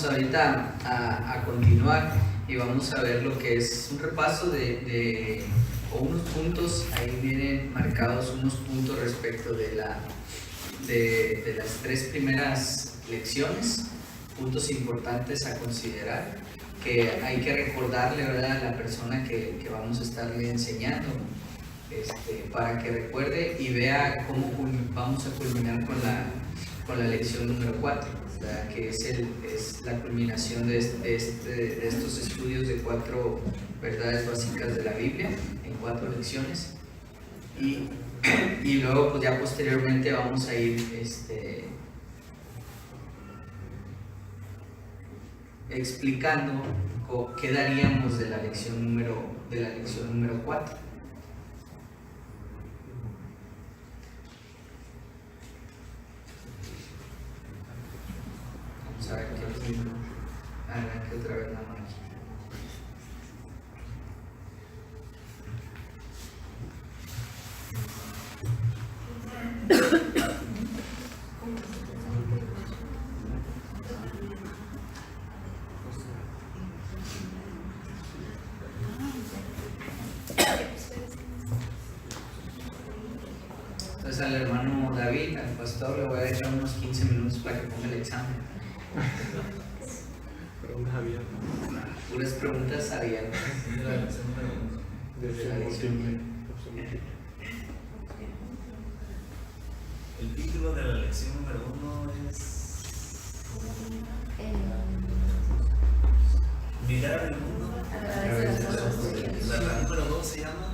vamos ahorita a continuar y vamos a ver lo que es un repaso o unos puntos. Ahí vienen marcados unos puntos respecto de las 3 primeras lecciones, puntos importantes a considerar, que hay que recordarle, ¿verdad?, a la persona que vamos a estarle enseñando, para que recuerde y vea cómo vamos a culminar con la lección número 4, ¿verdad?, que es la culminación de estos estudios de 4 verdades básicas de la Biblia, en 4 lecciones. Y luego, pues ya posteriormente vamos a ir explicando qué daríamos de la lección número 4. Vamos a ver qué arranque otra vez la máquina. Entonces al hermano David, al pastor, le voy a dejar unos 15 minutos para que ponga el examen. Preguntas abiertas. Puras preguntas abiertas. Desde la lección. El título de la lección número 1 es Mirar el mundo A través de los ojos de Dios. La número 2 se llama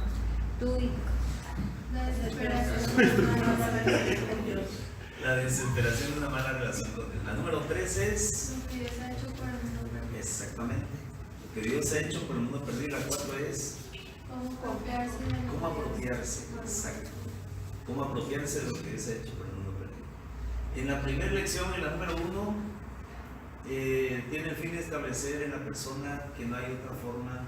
La desesperación de una mala relación con Dios. La número 3 es exactamente lo que Dios ha hecho por el mundo perdido. La 4 es cómo apropiarse. Exacto. Cómo apropiarse de lo que Dios ha hecho por el mundo perdido. En la primera lección, en la número 1, tiene el fin de establecer en la persona que no hay otra forma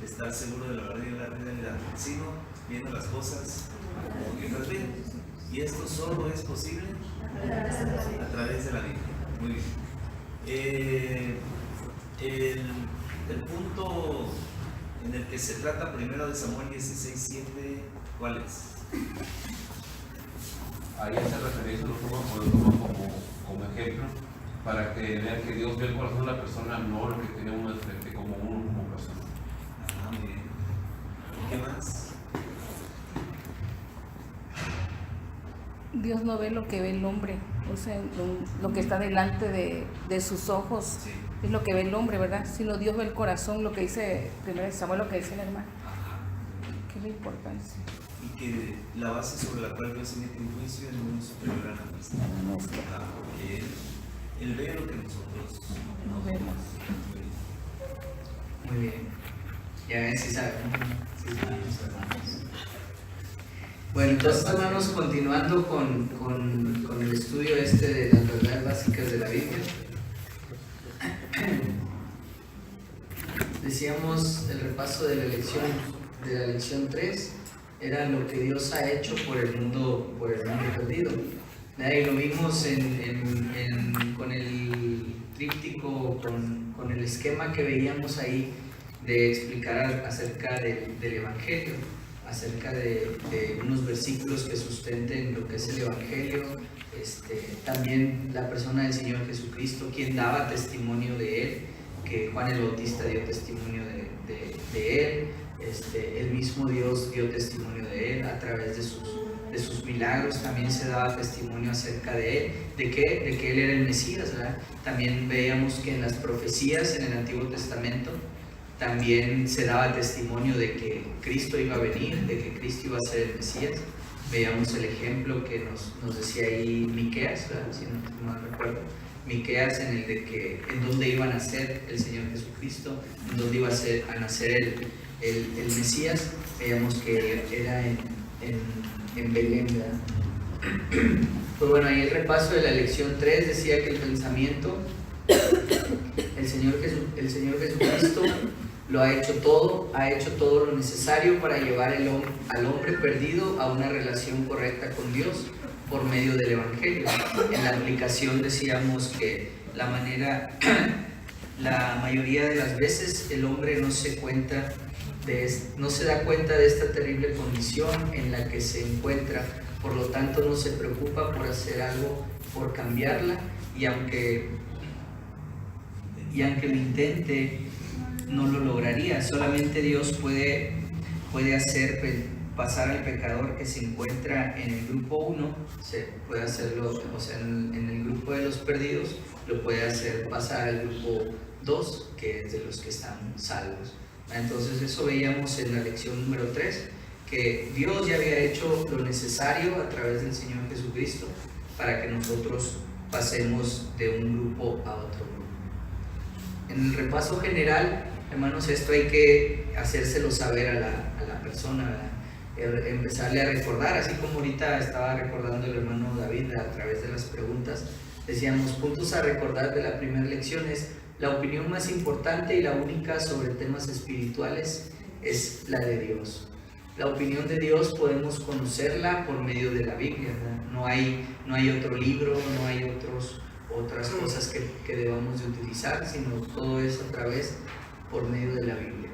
de estar seguro de la verdad y de la realidad, sino viendo las cosas como Dios las ve. Y esto solo es posible a través de la Biblia. Muy bien. El punto en el que se trata primero de Samuel 16:7, ¿cuál es? Ahí hace referencia, lo toma como ejemplo, para que vean que Dios ve el corazón de la persona, no lo que tiene uno de frente, como uno como persona. Ah, muy bien. ¿Qué más? Dios no ve lo que ve el hombre, o sea, lo que está delante de sus ojos, Sí. es lo que ve el hombre, ¿verdad? Sino Dios ve el corazón, lo que dice primero Samuel, lo que dice el hermano. Ajá. ¿Qué es la importancia? Y que la base sobre la cual Dios emite un juicio es muy superior a la nuestra. Ah, porque Él ve lo que nosotros No vemos. Muy bien. Ya ven si sabemos. Sí sabemos, hermanos. Bueno, entonces, hermanos, continuando con el estudio de las verdades básicas de la Biblia. Decíamos el repaso de la lección 3 era lo que Dios ha hecho por el mundo perdido. Y lo vimos con el tríptico, con el esquema que veíamos ahí de explicar acerca del Evangelio, acerca de unos versículos que sustenten lo que es el Evangelio, también la persona del Señor Jesucristo, quien daba testimonio de Él, que Juan el Bautista dio testimonio de Él, el mismo Dios dio testimonio de Él a través de sus milagros, también se daba testimonio acerca de Él, de que Él era el Mesías, ¿verdad? También veíamos que en las profecías en el Antiguo Testamento también se daba testimonio de que Cristo iba a venir, de que Cristo iba a ser el Mesías. Veíamos el ejemplo que nos decía ahí Miqueas, ¿verdad? Si no mal recuerdo, Miqueas, en el de que en dónde iba a nacer el Señor Jesucristo, en dónde iba a nacer el Mesías. Veíamos que era en Belén, ¿verdad? Pues bueno, ahí el repaso de la lección 3 decía que el pensamiento, el Señor Jesucristo lo ha hecho todo lo necesario para llevar al hombre perdido a una relación correcta con Dios por medio del Evangelio. En la aplicación decíamos que la manera la mayoría de las veces el hombre no se da cuenta de esta terrible condición en la que se encuentra, por lo tanto no se preocupa por hacer algo, por cambiarla, y aunque lo intente, no lo lograría. Solamente Dios puede hacer pasar al pecador que se encuentra en el grupo 1, se puede hacerlo, o sea, en el grupo de los perdidos, lo puede hacer pasar al grupo 2, que es de los que están salvos. Entonces eso veíamos en la lección número 3, que Dios ya había hecho lo necesario a través del Señor Jesucristo para que nosotros pasemos de un grupo a otro grupo. En el repaso general, hermanos, esto hay que hacérselo saber a la persona, ¿verdad? Empezarle a recordar, así como ahorita estaba recordando el hermano David a través de las preguntas. Decíamos, puntos a recordar de la primera lección es: la opinión más importante y la única sobre temas espirituales es la de Dios. La opinión de Dios podemos conocerla por medio de la Biblia, ¿verdad? No hay otro libro, no hay otras cosas que debamos de utilizar, sino todo es a través, por medio de la Biblia.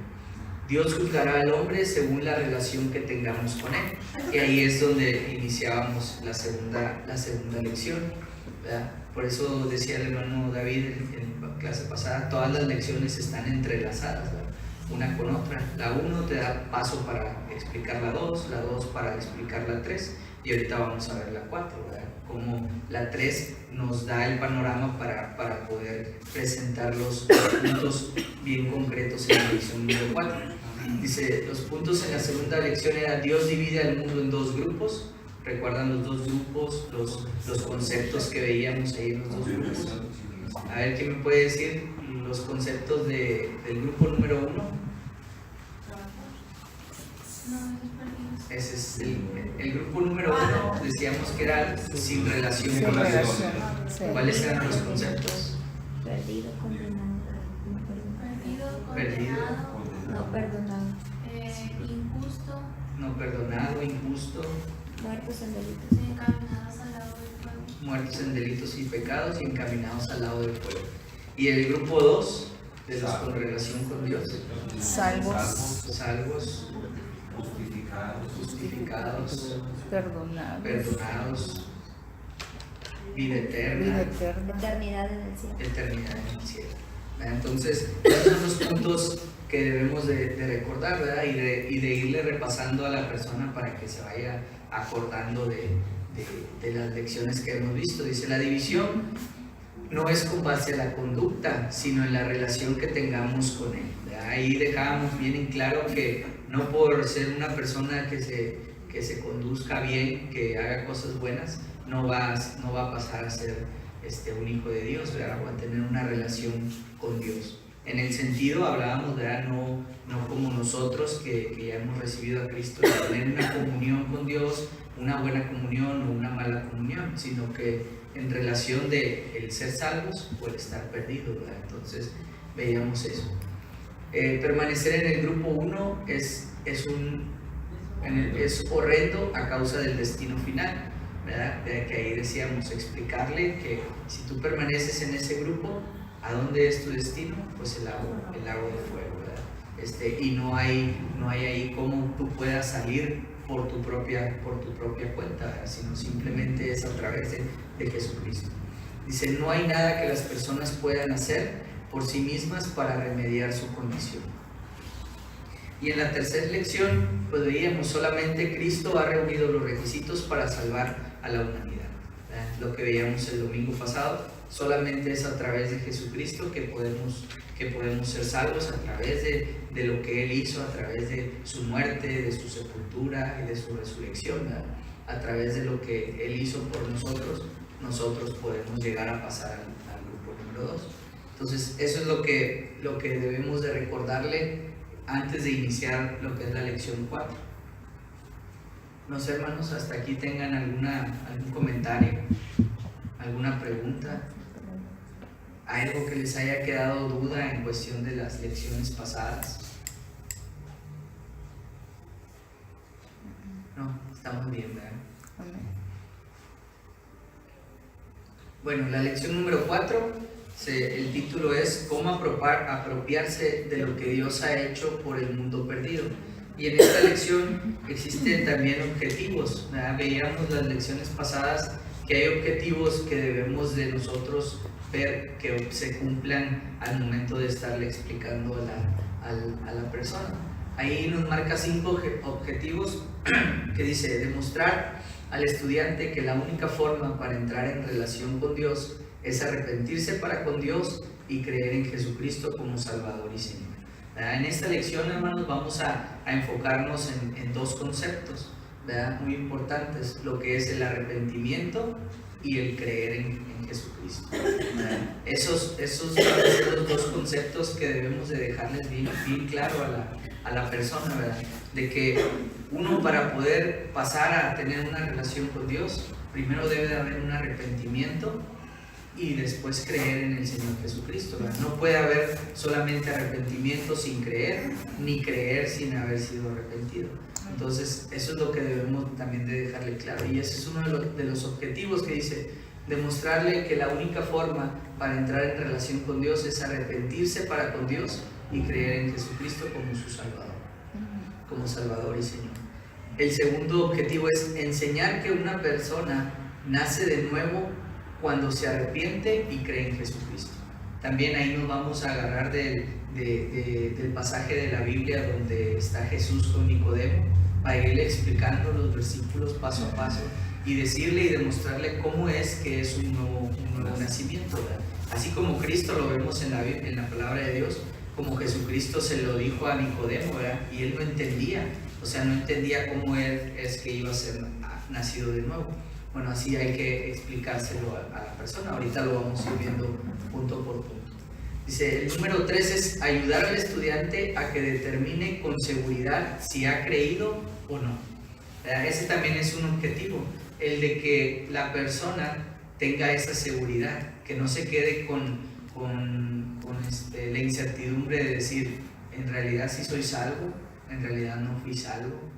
Dios juzgará al hombre según la relación que tengamos con él. Y ahí es donde iniciábamos la segunda lección, ¿verdad? Por eso decía el hermano David en la clase pasada, todas las lecciones están entrelazadas, ¿verdad? Una con otra. La 1 te da paso para explicar la 2, la 2 para explicar la 3, y ahorita vamos a ver la 4, ¿verdad? Como la 3 nos da el panorama para poder presentar los puntos bien concretos en la lección número 4. Dice, los puntos en la segunda lección era: Dios divide al mundo en 2 grupos. ¿Recuerdan los 2 grupos, los conceptos que veíamos ahí en los 2 grupos? A ver, ¿quién me puede decir los conceptos del grupo número 1? Ese es el grupo número 1, decíamos que era sin relación con Dios. Sí. ¿Cuáles eran los conceptos? Perdido, condenado, Perdido, no perdonado, Injusto, no perdonado, injusto, muertos en delitos, encaminados al lado del fuego. muertos en delitos y pecados y encaminados al lado del fuego. Y el grupo 2, de los con relación con Dios, salvos, justificados, perdonados, vida eterna, eternidad en el cielo. eternidad en el cielo. Entonces, esos son los puntos que debemos de recordar, ¿verdad? Y de irle repasando a la persona para que se vaya acordando de las lecciones que hemos visto. Dice, la división no es con base a la conducta, sino en la relación que tengamos con él, ¿verdad? Ahí dejábamos bien en claro que no por ser una persona que se conduzca bien, que haga cosas buenas, no va a pasar a ser un hijo de Dios, ¿verdad? O a tener una relación con Dios. En el sentido, hablábamos, ¿verdad? No como nosotros que ya hemos recibido a Cristo, de tener una comunión con Dios, una buena comunión o una mala comunión, sino que en relación de el ser salvos o el estar perdidos, ¿verdad? Entonces veíamos eso. Permanecer en el grupo 1 es horrendo a causa del destino final, ¿verdad? Que ahí decíamos, explicarle que si tú permaneces en ese grupo, ¿a dónde es tu destino? Pues el lago de fuego, ¿verdad? Y no hay ahí cómo tú puedas salir por tu propia cuenta, ¿verdad? Sino simplemente es a través de Jesucristo. Dice, no hay nada que las personas puedan hacer por sí mismas para remediar su condición. Y en la tercera lección, pues veíamos, solamente Cristo ha reunido los requisitos para salvar a la humanidad, ¿verdad? Lo que veíamos el domingo pasado, solamente es a través de Jesucristo que podemos ser salvos, a través de lo que Él hizo, a través de su muerte, de su sepultura y de su resurrección, ¿verdad? A través de lo que Él hizo por nosotros podemos llegar a pasar al grupo número 2. Entonces, eso es lo que debemos de recordarle antes de iniciar lo que es la lección 4. No sé, hermanos, hasta aquí tengan algún comentario, alguna pregunta, algo que les haya quedado duda en cuestión de las lecciones pasadas. No, estamos bien, ¿verdad? Bueno, la lección número 4 El título es ¿Cómo apropiarse de lo que Dios ha hecho por el mundo perdido? Y en esta lección existen también objetivos, ¿verdad? Veíamos las lecciones pasadas que hay objetivos que debemos de nosotros ver que se cumplan al momento de estarle explicando a la persona. Ahí nos marca 5 objetivos que dice: demostrar al estudiante que la única forma para entrar en relación con Dios es arrepentirse para con Dios y creer en Jesucristo como Salvador y Señor. En esta lección, hermanos, vamos a enfocarnos en 2 conceptos, ¿verdad?, muy importantes: lo que es el arrepentimiento y el creer en Jesucristo. Esos van a ser los 2 conceptos que debemos de dejarles bien claro a la persona, ¿verdad? De que uno, para poder pasar a tener una relación con Dios, primero debe de haber un arrepentimiento y después creer en el Señor Jesucristo, ¿verdad? No puede haber solamente arrepentimiento sin creer, ni creer sin haber sido arrepentido. Entonces, eso es lo que debemos también de dejarle claro. Y ese es uno de los objetivos que dice: demostrarle que la única forma para entrar en relación con Dios es arrepentirse para con Dios y creer en Jesucristo como su Salvador, como Salvador y Señor. El segundo objetivo es enseñar que una persona nace de nuevo cuando se arrepiente y cree en Jesucristo. También ahí nos vamos a agarrar del pasaje de la Biblia donde está Jesús con Nicodemo, para irle explicando los versículos paso a paso y decirle y demostrarle cómo es que es un nuevo nacimiento, ¿verdad? Así como Cristo lo vemos en la palabra de Dios, como Jesucristo se lo dijo a Nicodemo, ¿verdad? Y él no entendía, no entendía cómo él es que iba a ser nacido de nuevo. Bueno, así hay que explicárselo a la persona. Ahorita lo vamos a ir viendo punto por punto. Dice, el número 3 es ayudar al estudiante a que determine con seguridad si ha creído o no. Ese también es un objetivo, el de que la persona tenga esa seguridad, que no se quede con la incertidumbre de decir, en realidad sí soy salvo, en realidad no fui salvo.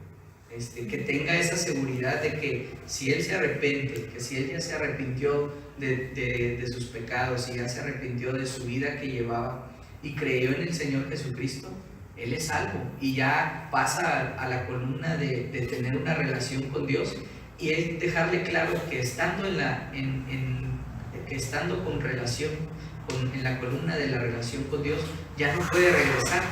Que tenga esa seguridad de que si él se arrepiente, que si él ya se arrepintió de sus pecados y ya se arrepintió de su vida que llevaba y creyó en el Señor Jesucristo, él es salvo y ya pasa a la columna de tener una relación con Dios, y es dejarle claro que estando estando con relación en la columna de la relación con Dios, ya no puede regresar,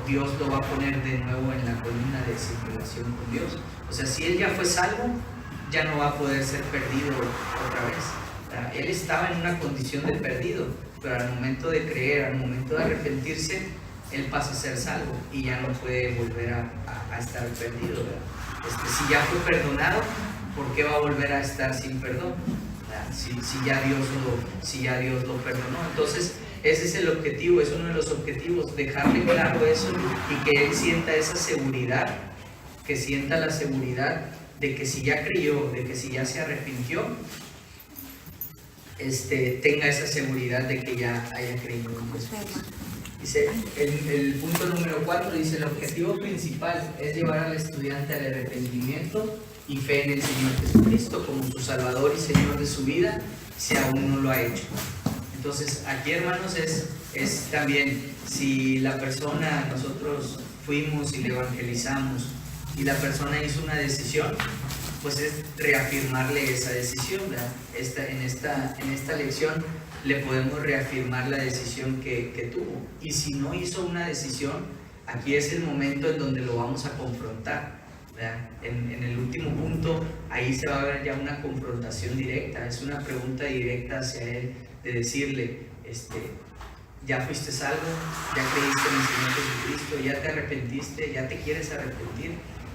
Dios lo va a poner de nuevo en la columna de sin relación con Dios. Si él ya fue salvo, ya no va a poder ser perdido otra vez. Él estaba en una condición de perdido, pero al momento de creer, al momento de arrepentirse, él pasa a ser salvo y ya no puede volver a estar perdido, ¿verdad? Si ya fue perdonado, ¿por qué va a volver a estar sin perdón? Si ya Dios lo perdonó. Entonces, ese es el objetivo, es uno de los objetivos, dejarle claro eso y que él sienta esa seguridad, que sienta la seguridad de que si ya creyó, de que si ya se arrepintió, tenga esa seguridad de que ya haya creído en Jesús. Dice, el punto número 4 dice: el objetivo principal es llevar al estudiante al arrepentimiento y fe en el Señor Jesucristo como su Salvador y Señor de su vida, si aún no lo ha hecho. Entonces, aquí, hermanos, es también, si la persona, nosotros fuimos y le evangelizamos y la persona hizo una decisión, pues es reafirmarle esa decisión, ¿verdad? En esta lección le podemos reafirmar la decisión que tuvo. Y si no hizo una decisión, aquí es el momento en donde lo vamos a confrontar, ¿verdad? En el último punto, ahí se va a ver ya una confrontación directa, es una pregunta directa hacia él, de decirle, ya fuiste salvo, ya creíste en el Señor Jesucristo, ya te arrepentiste, ya te quieres arrepentir.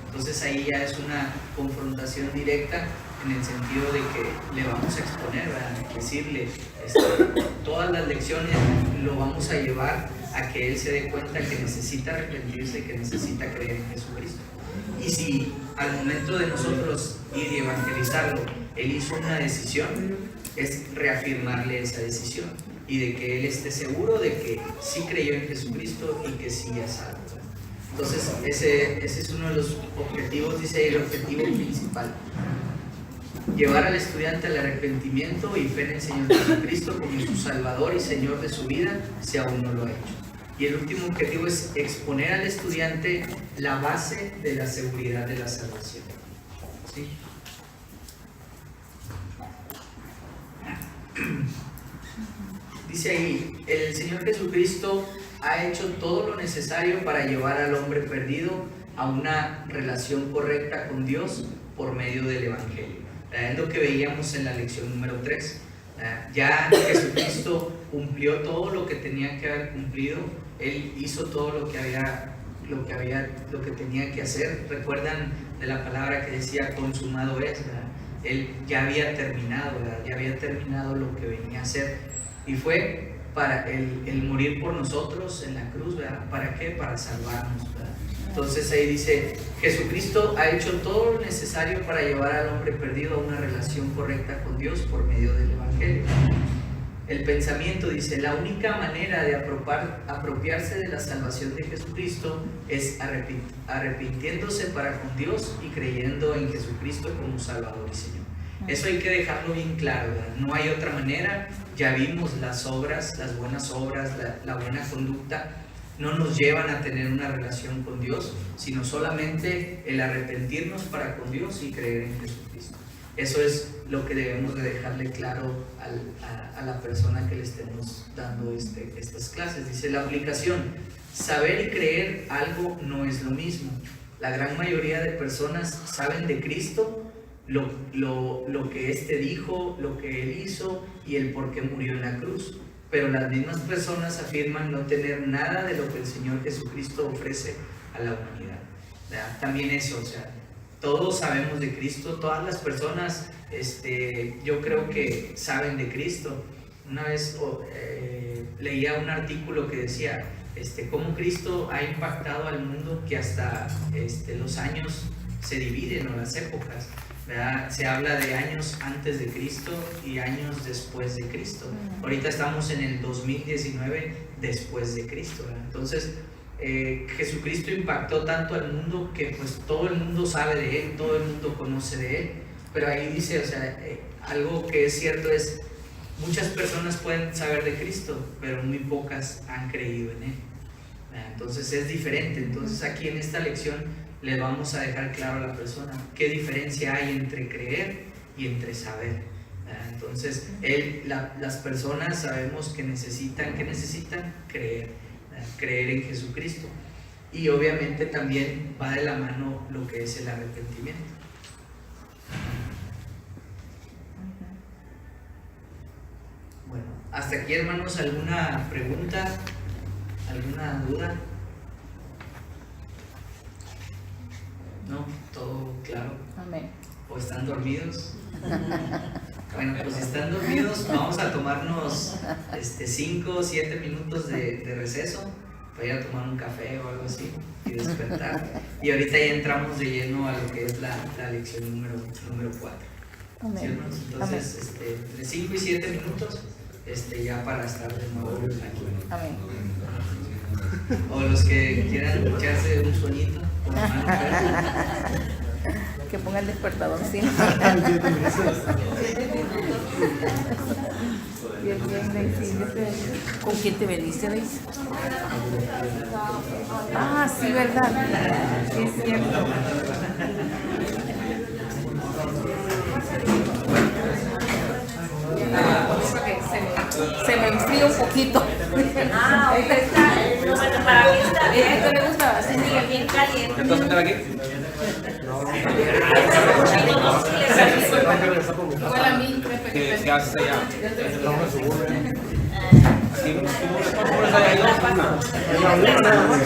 Entonces ahí ya es una confrontación directa en el sentido de que le vamos a exponer, ¿verdad? Decirle, todas las lecciones lo vamos a llevar a que él se dé cuenta que necesita arrepentirse, que necesita creer en Jesucristo. Y si al momento de nosotros ir y evangelizarlo, él hizo una decisión, es reafirmarle esa decisión y de que él esté seguro de que sí creyó en Jesucristo y que sí es salvo. Entonces ese es uno de los objetivos, dice el objetivo principal. llevar al estudiante al arrepentimiento y fe en el Señor Jesucristo como su Salvador y Señor de su vida, si aún no lo ha hecho. Y el último objetivo es exponer al estudiante la base de la seguridad de la salvación. ¿Sí? Dice ahí, el Señor Jesucristo ha hecho todo lo necesario para llevar al hombre perdido a una relación correcta con Dios por medio del Evangelio. Es lo que veíamos en la lección número 3. Ya Jesucristo cumplió todo lo que tenía que haber cumplido. Él hizo todo lo que tenía que hacer. ¿Recuerdan de la palabra que decía consumado es? ¿Verdad? Él ya había terminado, ¿verdad? Ya había terminado lo que venía a hacer. Y fue para el morir por nosotros en la cruz, ¿verdad? ¿Para qué? Para salvarnos, ¿verdad? Entonces ahí dice, Jesucristo ha hecho todo lo necesario para llevar al hombre perdido a una relación correcta con Dios por medio del Evangelio. El pensamiento dice, la única manera de apropiarse de la salvación de Jesucristo es arrepintiéndose para con Dios y creyendo en Jesucristo como Salvador y Señor. Eso hay que dejarlo bien claro, ¿verdad? No hay otra manera. Ya vimos las obras, las buenas obras, la buena conducta no nos llevan a tener una relación con Dios, sino solamente el arrepentirnos para con Dios y creer en Jesucristo. Eso es lo que debemos de dejarle claro a la persona que le estemos dando estas clases. Dice la aplicación, saber y creer algo no es lo mismo. La gran mayoría de personas saben de Cristo, lo que éste dijo, lo que él hizo y el por qué murió en la cruz. Pero las mismas personas afirman no tener nada de lo que el Señor Jesucristo ofrece a la humanidad. ¿Verdad? También eso, o sea, todos sabemos de Cristo, todas las personas, yo creo que saben de Cristo. Una vez leía un artículo que decía, cómo Cristo ha impactado al mundo, que hasta los años se dividen, o las épocas. ¿Verdad? Se habla de años antes de Cristo y años después de Cristo. Ahorita estamos en el 2019 después de Cristo, ¿verdad? Entonces Jesucristo impactó tanto al mundo que pues todo el mundo sabe de él, todo el mundo conoce de él. Pero ahí dice, o sea, algo que es cierto es, muchas personas pueden saber de Cristo, pero muy pocas han creído en él, ¿verdad? Entonces es diferente. Entonces aquí en esta lección le vamos a dejar claro a la persona qué diferencia hay entre creer y entre saber. Entonces, las personas sabemos que necesitan creer, creer en Jesucristo. Y obviamente también va de la mano lo que es el arrepentimiento. Bueno, hasta aquí, hermanos, ¿alguna pregunta? ¿Alguna duda? ¿No? ¿Todo claro? Amén. ¿O están dormidos? Bueno, pues si están dormidos, vamos a tomarnos 5 o 7 minutos de receso para ir a tomar un café o algo así y despertar. Y ahorita ya entramos de lleno a lo que es la lección número 4. Amén. ¿Sí, hermanos? Entonces, entre 5 y 7 minutos, ya para estar de nuevo aquí. Amén. O los que quieran echarse un sueñito. Que ponga el despertador, sí. Bien, Daisy. ¿Con quién te veniste, Daisy? Ah, sí, ¿verdad? Sí, es cierto. Se me enfría un poquito. Ah, ahorita está. Bueno, para mí está bien. ¿Esto le gusta? Sí, bien caliente. ¿Te vas a meter aquí? Igual a mí. ¿Qué haces allá? Aquí, ¿cómo hay dos?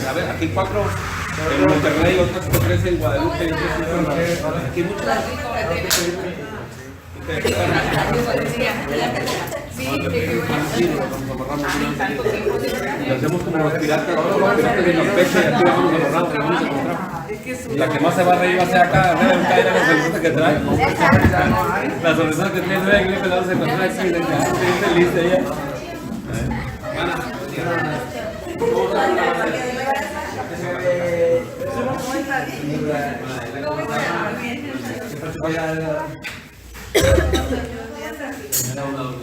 A ver, aquí 4 en Monterrey, otras 3 en Guadalupe. Aquí muchas. Y hacemos como los piratas de Campeche, y aquí vamos a los ramos. La que más se va a reír va a ser acá, ¿no? La sonrisa que trae. La sonrisa que tiene la iglesia, la se encuentra aquí, estoy feliz de ella.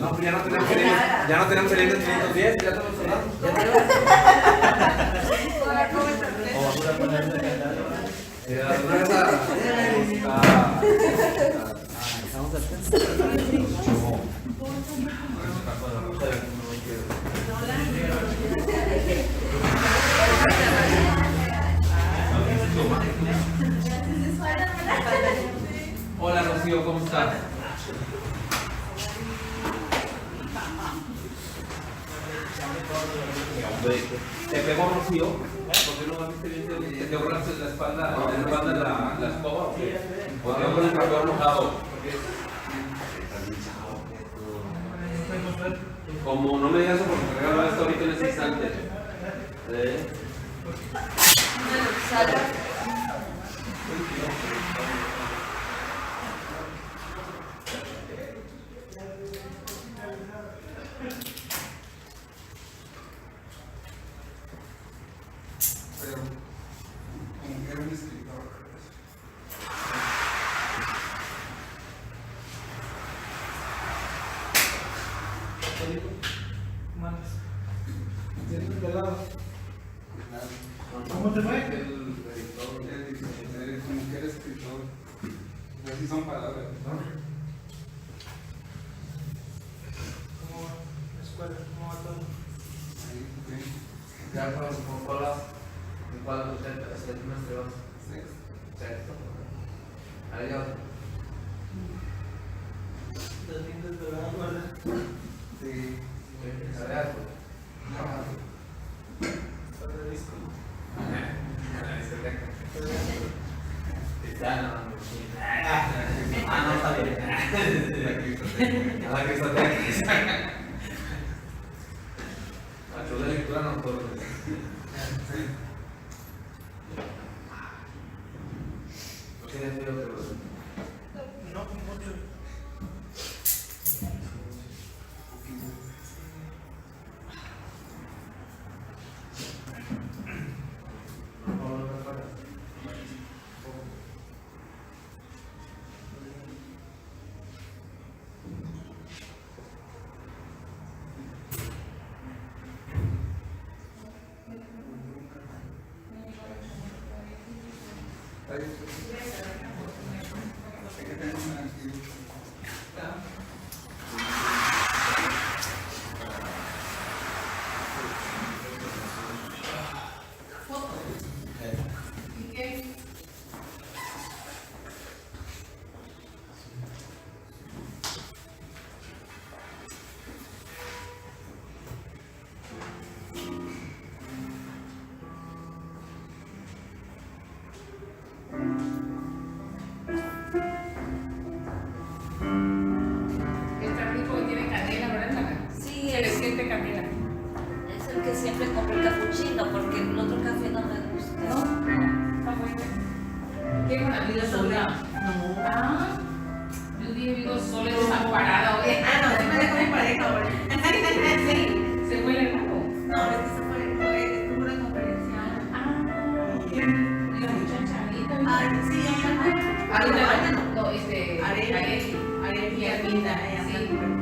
No, pues ya no tenemos que ir en 510, ya estamos cerrados. Hola Rocío, ¿cómo estás? Te pegó Rocío, porque no viste bien, te quebró la espalda, la escoba, o qué? O te con el tractor mojado. Como no me digas eso porque te regalo esto ahorita en ese instante. Era un escritor. ¿Cómo te fue? El editor, como que era escritor. Así son palabras, ¿no? ¿Cómo va la escuela? ¿Cómo va todo? Ahí, bien. Ya con colas, ¿en cuál semestre vas? Sexto. Ahí ya. ¿Estás viendo el programa, verdad? Sí. A ver, Para el disco. no, está bien. A la cristoteca. A tu de lectura no puedo. ¿No tienes frío que lo No, mucho. Está rico y tiene canela, ¿verdad, Nana? Sí, Se le siente canela. es el que siempre compro el capuchino porque el otro café no me gusta. ¿No? Está bueno. ¿Qué con la vida sola? No. Ah, yo dije vivo sola y desamparada, oye. No, sí me dejó mi pareja ahora. Sí. ¿Se fue el hermano? No, es que se fue, tuvo una conferencia. Y la muchacha Anita. Ay, sí, Anita, no. no, Areli y Arminda, Sí,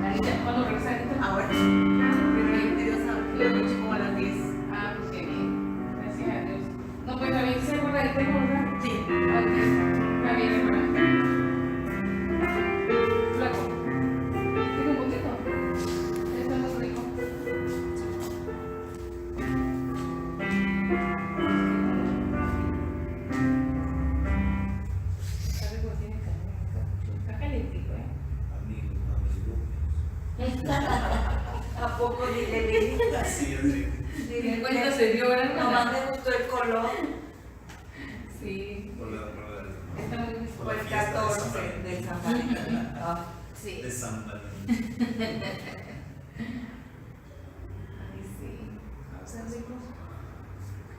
Anita, ¿cuándo regresa Anita? ahora. Dios sabe, la noche como a las 10. Ah, pues qué bien. Gracias a Dios. No, pues también se acuerda de tema, ¿verdad? Sí. Ok. Está bien, hermana. Flaco. ¿Tiene un poquito? Está muy rico. Está rico, tiene canela. Está calentito, ¿eh? ¿A poco ni le vi? Así, así. ¿Qué cuenta se dio, verdad? Nomás me gustó el color. Sí. Por la Está muy rico. Fue el 14 de San Valentín. Sí. de San Valentín. Ay, sí. Está rico.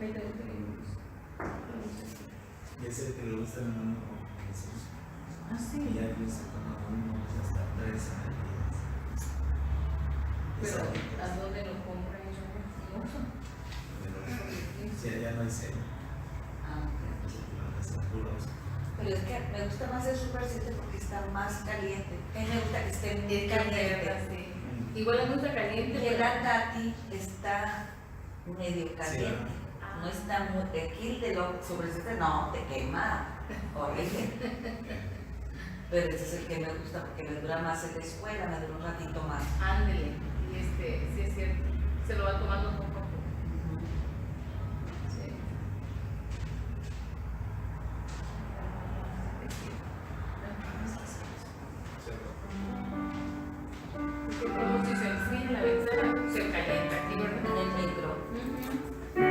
Ahí te gusta que me gusta. Y ese que le gusta a mi hermano Jesús. Ah, sí. Y ya empieza como uno hasta 3 años. Pero, ¿a dónde lo compran ellos? Sí, ya no hay cena. Ah, ok. Pero es que me gusta más el Super 7 porque está más caliente. A mí me gusta que esté muy Es caliente. sí. Igual me gusta caliente. Y el Tati está medio caliente. Ah. No está muy. Aquí de lo sobre este no, te quema. Horrible. Pero ese es el que me gusta porque me dura más en la escuela, me dura un ratito más. Ándele. Y sí es cierto. Se lo va tomando poco a poco. Sí. Porque como si se enfría la ventana, se calienta aquí, ¿verdad? En el micro.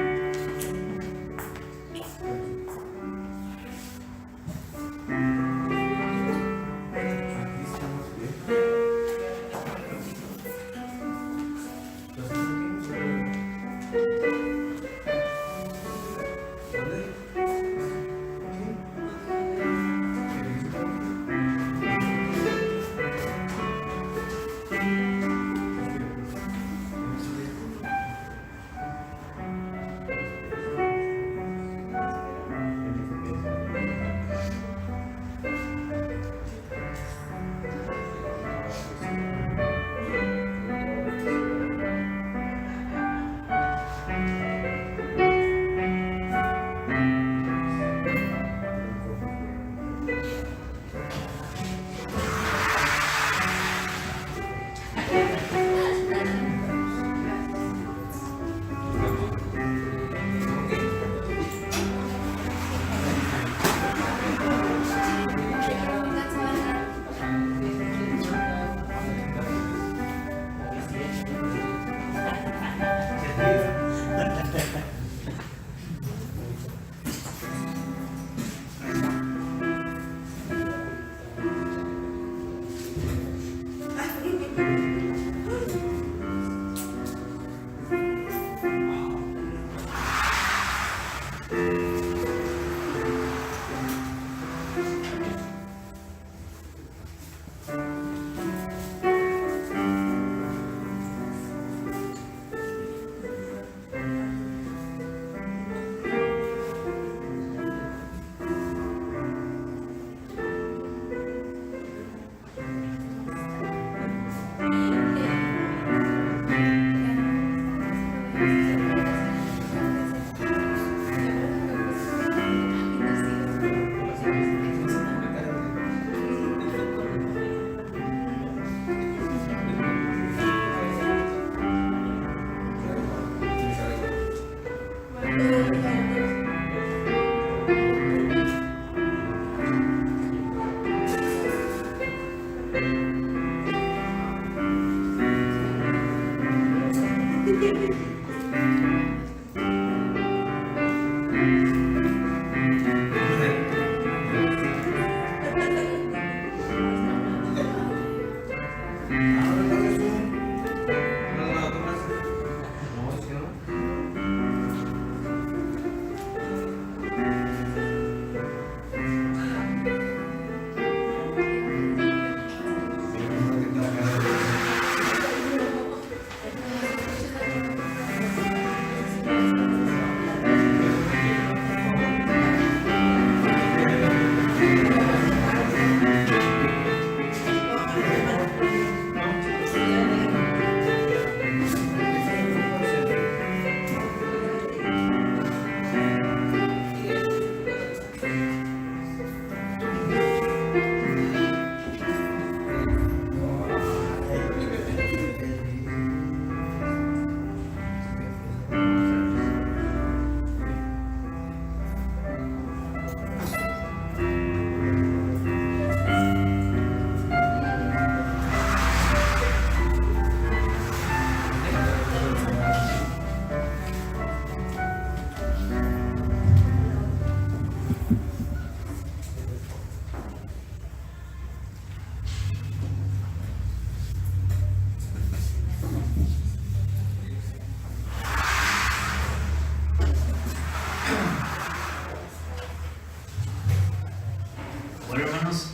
Bueno, hermanos,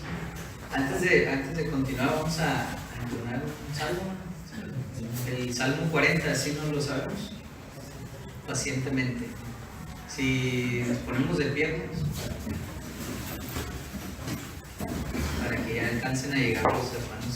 antes de continuar vamos a entonar un salmo. El Salmo 40, así nos lo sabemos, pacientemente. Si nos ponemos de pie, para que ya alcancen a llegar los hermanos.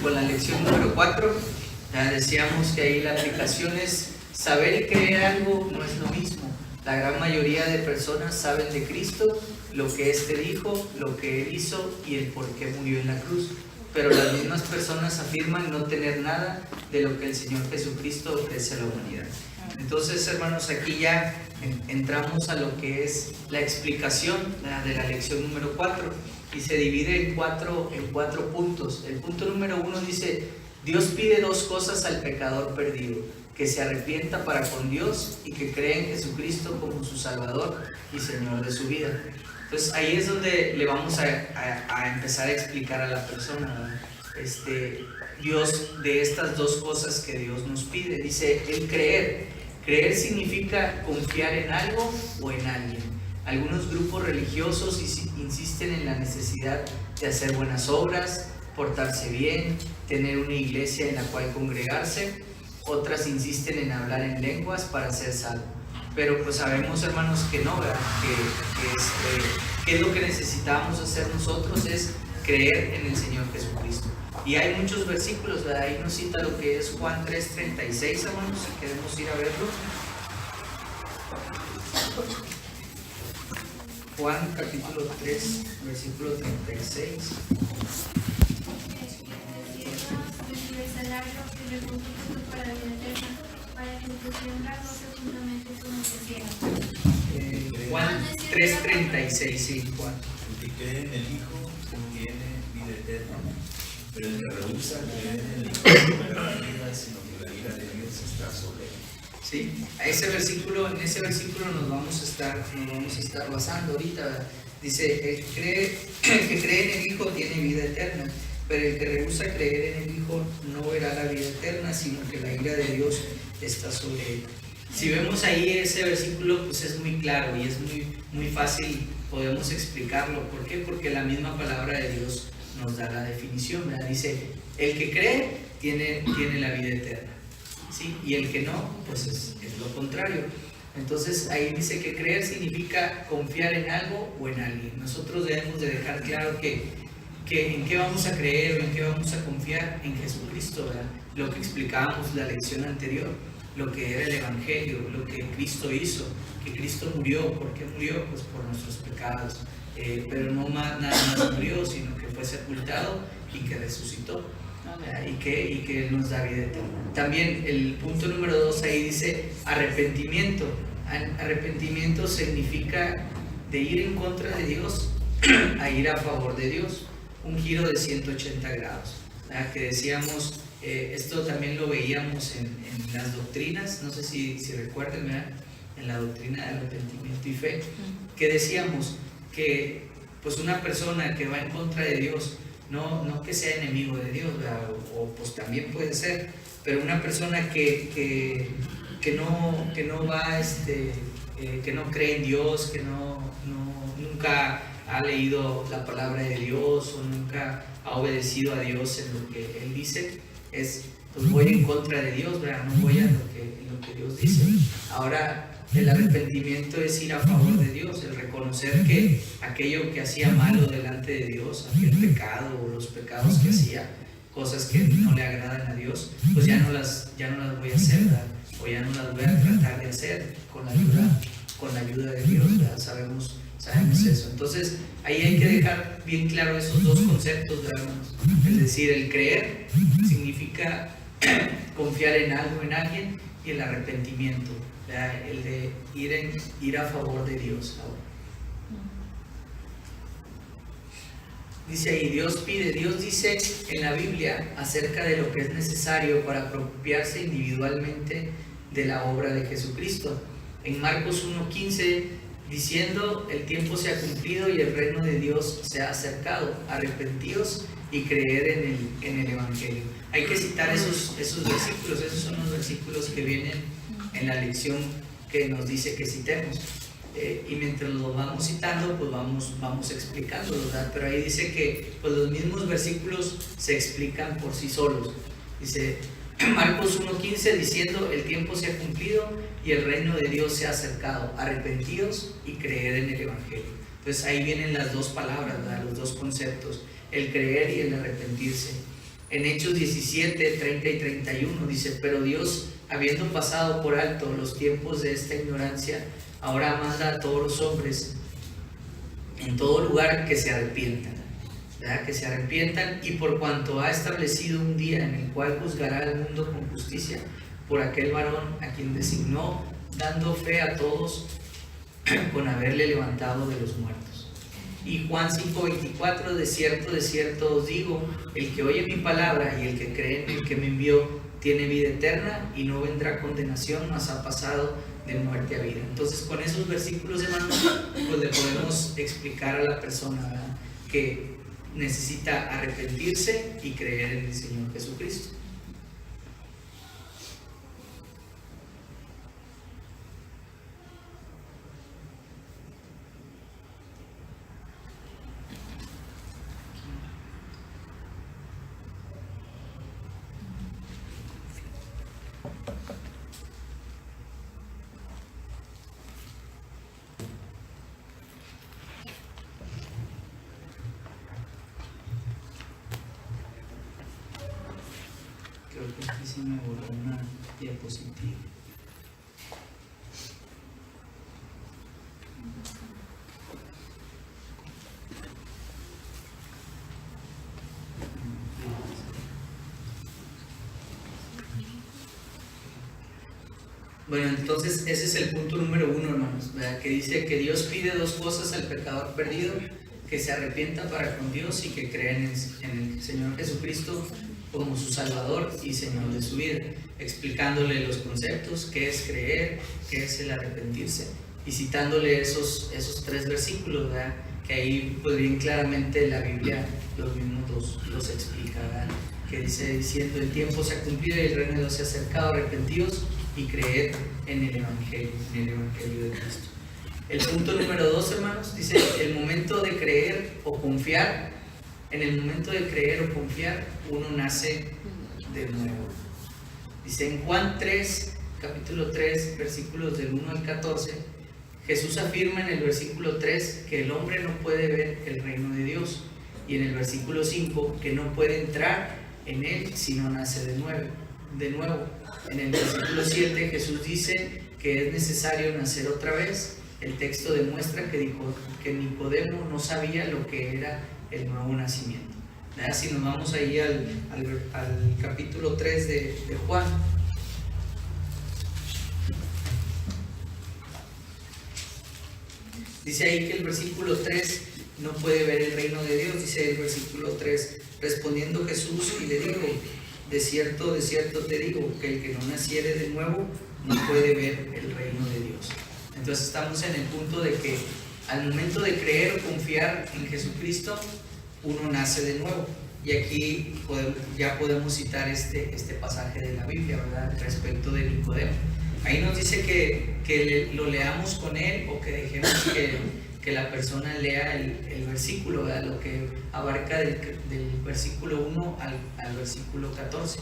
con la lección número 4, ya decíamos que ahí la aplicación es saber y creer algo no es lo mismo. La gran mayoría de personas saben de Cristo, lo que éste dijo, lo que él hizo y el por qué murió en la cruz. Pero las mismas personas afirman no tener nada de lo que el Señor Jesucristo ofrece a la humanidad. Entonces, hermanos, aquí ya entramos a lo que es la explicación de la lección número 4 y se divide en cuatro puntos. El punto número 1 dice: Dios pide dos cosas al pecador perdido: que se arrepienta para con Dios y que cree en Jesucristo como su Salvador y Señor de su vida. Entonces ahí es donde le vamos a empezar a explicar a la persona, Dios, de estas dos cosas que Dios nos pide. Dice el creer. Creer significa confiar en algo o en alguien. Algunos grupos religiosos insisten en la necesidad de hacer buenas obras, portarse bien, tener una iglesia en la cual congregarse, otras insisten en hablar en lenguas para ser salvo. Pero pues sabemos, hermanos, que no, ¿verdad? Que es lo que necesitamos hacer nosotros, es creer en el Señor Jesucristo. Y hay muchos versículos, ¿verdad? Ahí nos cita lo que es Juan 3:36, hermanos, si queremos ir a verlo. Juan capítulo 3, versículo 36. El salario y recurso justo para la vida eterna, para que tu siembra goce juntamente con el que ciega. Juan 3:36, sí, Juan. El que cree en el Hijo tiene vida eterna, pero el que rehúsa creer en el Hijo no verá la vida, sino que la ira de Dios está sobre él. Sí, en ese versículo nos vamos a estar basando ahorita, ¿verdad? Dice, el que cree en el Hijo tiene vida eterna, pero el que rehúsa creer en el Hijo no verá la vida eterna, sino que la ira de Dios está sobre él. Si vemos ahí ese versículo, pues es muy claro y es muy fácil, podemos explicarlo. ¿Por qué? Porque la misma palabra de Dios nos da la definición, ¿verdad? Dice, el que cree tiene la vida eterna, ¿sí? Y el que no, pues es lo contrario. Entonces ahí dice que creer significa confiar en algo o en alguien. Nosotros debemos de dejar claro que en qué vamos a creer o en qué vamos a confiar, en Jesucristo, ¿verdad? Lo que explicábamos la lección anterior, lo que era el Evangelio, lo que Cristo hizo, que Cristo murió. ¿Por qué murió? Pues por nuestros pecados, pero no nada más murió, sino que fue sepultado y que resucitó, y que Él nos da vida eterna. También el punto número 2 ahí dice arrepentimiento. Arrepentimiento significa de ir en contra de Dios a ir a favor de Dios, un giro de 180 grados, ¿verdad? Que decíamos, esto también lo veíamos en las doctrinas, no sé si recuerden, ¿verdad? En la doctrina de arrepentimiento y fe, que decíamos que pues una persona que va en contra de Dios, no que sea enemigo de Dios, ¿verdad? O pues también puede ser, pero una persona que no va, que no cree en Dios, que nunca ha leído la palabra de Dios o nunca ha obedecido a Dios en lo que Él dice, pues voy en contra de Dios, ¿verdad? No voy a lo que Dios dice. Ahora, el arrepentimiento es ir a favor de Dios, el reconocer que aquello que hacía malo delante de Dios, aquel pecado o los pecados que hacía, cosas que no le agradan a Dios, pues ya no las voy a hacer, ¿verdad? O ya no las voy a tratar de hacer con la ayuda de Dios, ¿verdad? Sabemos eso. Entonces, ahí hay que dejar bien claro esos dos conceptos, ¿verdad, hermanos? Es decir, el creer significa confiar en algo, en alguien, y el arrepentimiento, ¿verdad? El de ir a favor de Dios ahora. Dice ahí, Dios dice en la Biblia acerca de lo que es necesario para apropiarse individualmente de la obra de Jesucristo. En Marcos 1:15, diciendo, el tiempo se ha cumplido y el reino de Dios se ha acercado, arrepentíos y creer en el Evangelio. Hay que citar esos versículos, esos son los versículos que vienen en la lección que nos dice que citemos. Y mientras los vamos citando, pues vamos explicando, ¿verdad? Pero ahí dice que pues los mismos versículos se explican por sí solos. Dice Marcos 1:15, diciendo, el tiempo se ha cumplido y el reino de Dios se ha acercado, arrepentíos y creed en el Evangelio. Entonces ahí vienen las dos palabras, ¿verdad? Los dos conceptos, el creer y el arrepentirse. En Hechos 17, 30 y 31 dice, pero Dios, habiendo pasado por alto los tiempos de esta ignorancia, ahora manda a todos los hombres en todo lugar que se arrepientan, ¿verdad? Que se arrepientan, y por cuanto ha establecido un día en el cual juzgará al mundo con justicia por aquel varón a quien designó, dando fe a todos con haberle levantado de los muertos. Y Juan 5:24, de cierto os digo, el que oye mi palabra y el que cree en el que me envió tiene vida eterna y no vendrá condenación, mas ha pasado de muerte a vida. Entonces, con esos versículos, hermanos, pues le podemos explicar a la persona, ¿verdad?, que necesita arrepentirse y creer en el Señor Jesucristo. diapositiva. Bueno, entonces ese es el punto número 1, hermanos, ¿verdad? Que dice que Dios pide dos cosas al pecador perdido: que se arrepienta para con Dios y que creen en el Señor Jesucristo como su Salvador y Señor de su vida, explicándole los conceptos, qué es creer, qué es el arrepentirse, y citándole esos 3 versículos, ¿verdad? Que ahí pues bien claramente la Biblia los mismos los explica, ¿verdad? Que dice diciendo: el tiempo se ha cumplido y el reino de Dios se ha acercado, arrepentidos y creed en el Evangelio de Cristo. El punto número 2, hermanos, dice el momento de creer o confiar. En el momento de creer o confiar, uno nace de nuevo. Dice en Juan 3, capítulo 3, versículos del 1 al 14, Jesús afirma en el versículo 3 que el hombre no puede ver el reino de Dios, y en el versículo 5 que no puede entrar en él si no nace de nuevo. En el versículo 7 Jesús dice que es necesario nacer otra vez. El texto demuestra que Nicodemo no sabía lo que era el nuevo nacimiento. ¿Verdad? Si nos vamos ahí al capítulo 3 de Juan, dice ahí que el versículo 3 no puede ver el reino de Dios. Dice el versículo 3: respondiendo Jesús y le dijo: de cierto te digo, que el que no naciere de nuevo no puede ver el reino de Dios. Entonces estamos en el punto de que al momento de creer o confiar en Jesucristo, uno nace de nuevo. Y aquí ya podemos citar este pasaje de la Biblia, ¿verdad? Respecto de Nicodemo. Ahí nos dice que lo leamos con él, o que dejemos que la persona lea el versículo, ¿verdad? Lo que abarca del versículo 1 al versículo 14,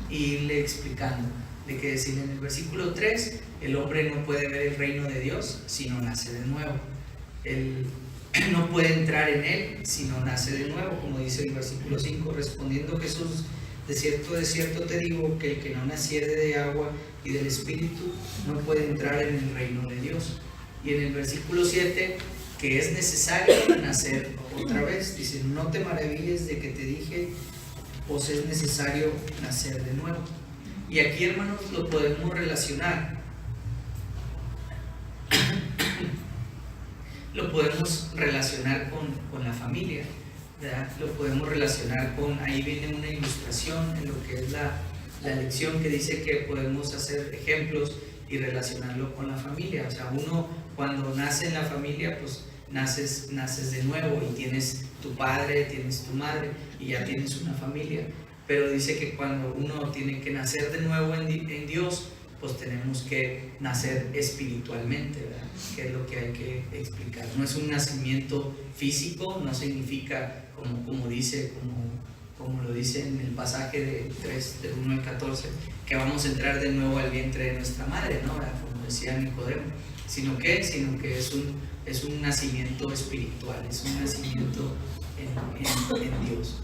y irle explicando de que decir en el versículo 3 el hombre no puede ver el reino de Dios si no nace de nuevo. Él no puede entrar en él si no nace de nuevo, como dice el versículo 5: respondiendo Jesús: de cierto te digo, que el que no naciere de agua y del Espíritu no puede entrar en el reino de Dios. Y en el versículo 7, que es necesario nacer otra vez, dice: no te maravilles de que te dije, pues es necesario nacer de nuevo. Y aquí, hermanos, lo podemos relacionar. Lo podemos relacionar con la familia, ¿verdad? Lo podemos relacionar con, ahí viene una ilustración en lo que es la lección, que dice que podemos hacer ejemplos y relacionarlo con la familia. O sea, uno cuando nace en la familia, pues naces de nuevo y tienes tu padre, tienes tu madre y ya tienes una familia. Pero dice que cuando uno tiene que nacer de nuevo en Dios, pues tenemos que nacer espiritualmente, ¿verdad? Que es lo que hay que explicar. No es un nacimiento físico, no significa como lo dice en el pasaje de 3, del 1 al 14, que vamos a entrar de nuevo al vientre de nuestra madre, ¿no? Como decía Nicodemo, sino que es un nacimiento espiritual, es un nacimiento en Dios.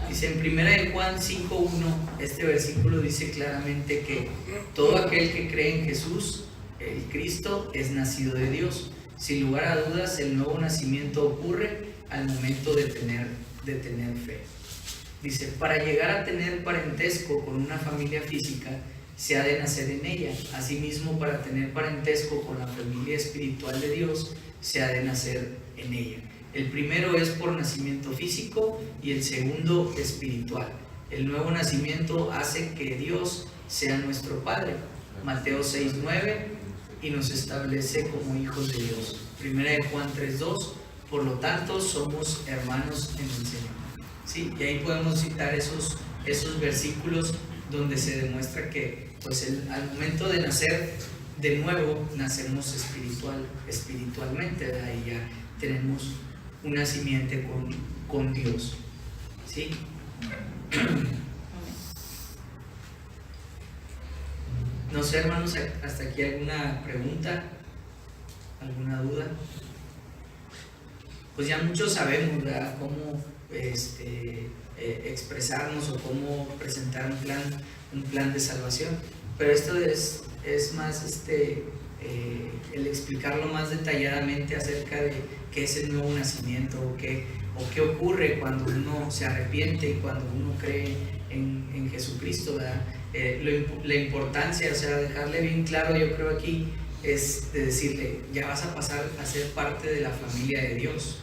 Dice en 1 Juan 5:1, este versículo dice claramente que todo aquel que cree en Jesús, el Cristo, es nacido de Dios. Sin lugar a dudas, el nuevo nacimiento ocurre al momento de tener fe. Dice: para llegar a tener parentesco con una familia física, se ha de nacer en ella. Asimismo, para tener parentesco con la familia espiritual de Dios, se ha de nacer en ella. El primero es por nacimiento físico y el segundo espiritual. El nuevo nacimiento hace que Dios sea nuestro Padre, Mateo 6:9, y nos establece como hijos de Dios. 1 Juan 3:2, por lo tanto somos hermanos en el Señor. ¿Sí? Y ahí podemos citar esos versículos donde se demuestra que pues al momento de nacer de nuevo, nacemos espiritualmente, ¿verdad? Y ya tenemos una simiente con Dios. ¿Sí? No sé, hermanos, hasta aquí alguna pregunta, alguna duda. Pues ya muchos sabemos, ¿verdad?, cómo expresarnos o cómo presentar un plan de salvación. pero esto es más el explicarlo más detalladamente acerca de qué es el nuevo nacimiento o qué ocurre cuando uno se arrepiente y cuando uno cree en Jesucristo, ¿verdad? La importancia, o sea, dejarle bien claro, yo creo aquí, es de decirle, ya vas a pasar a ser parte de la familia de Dios,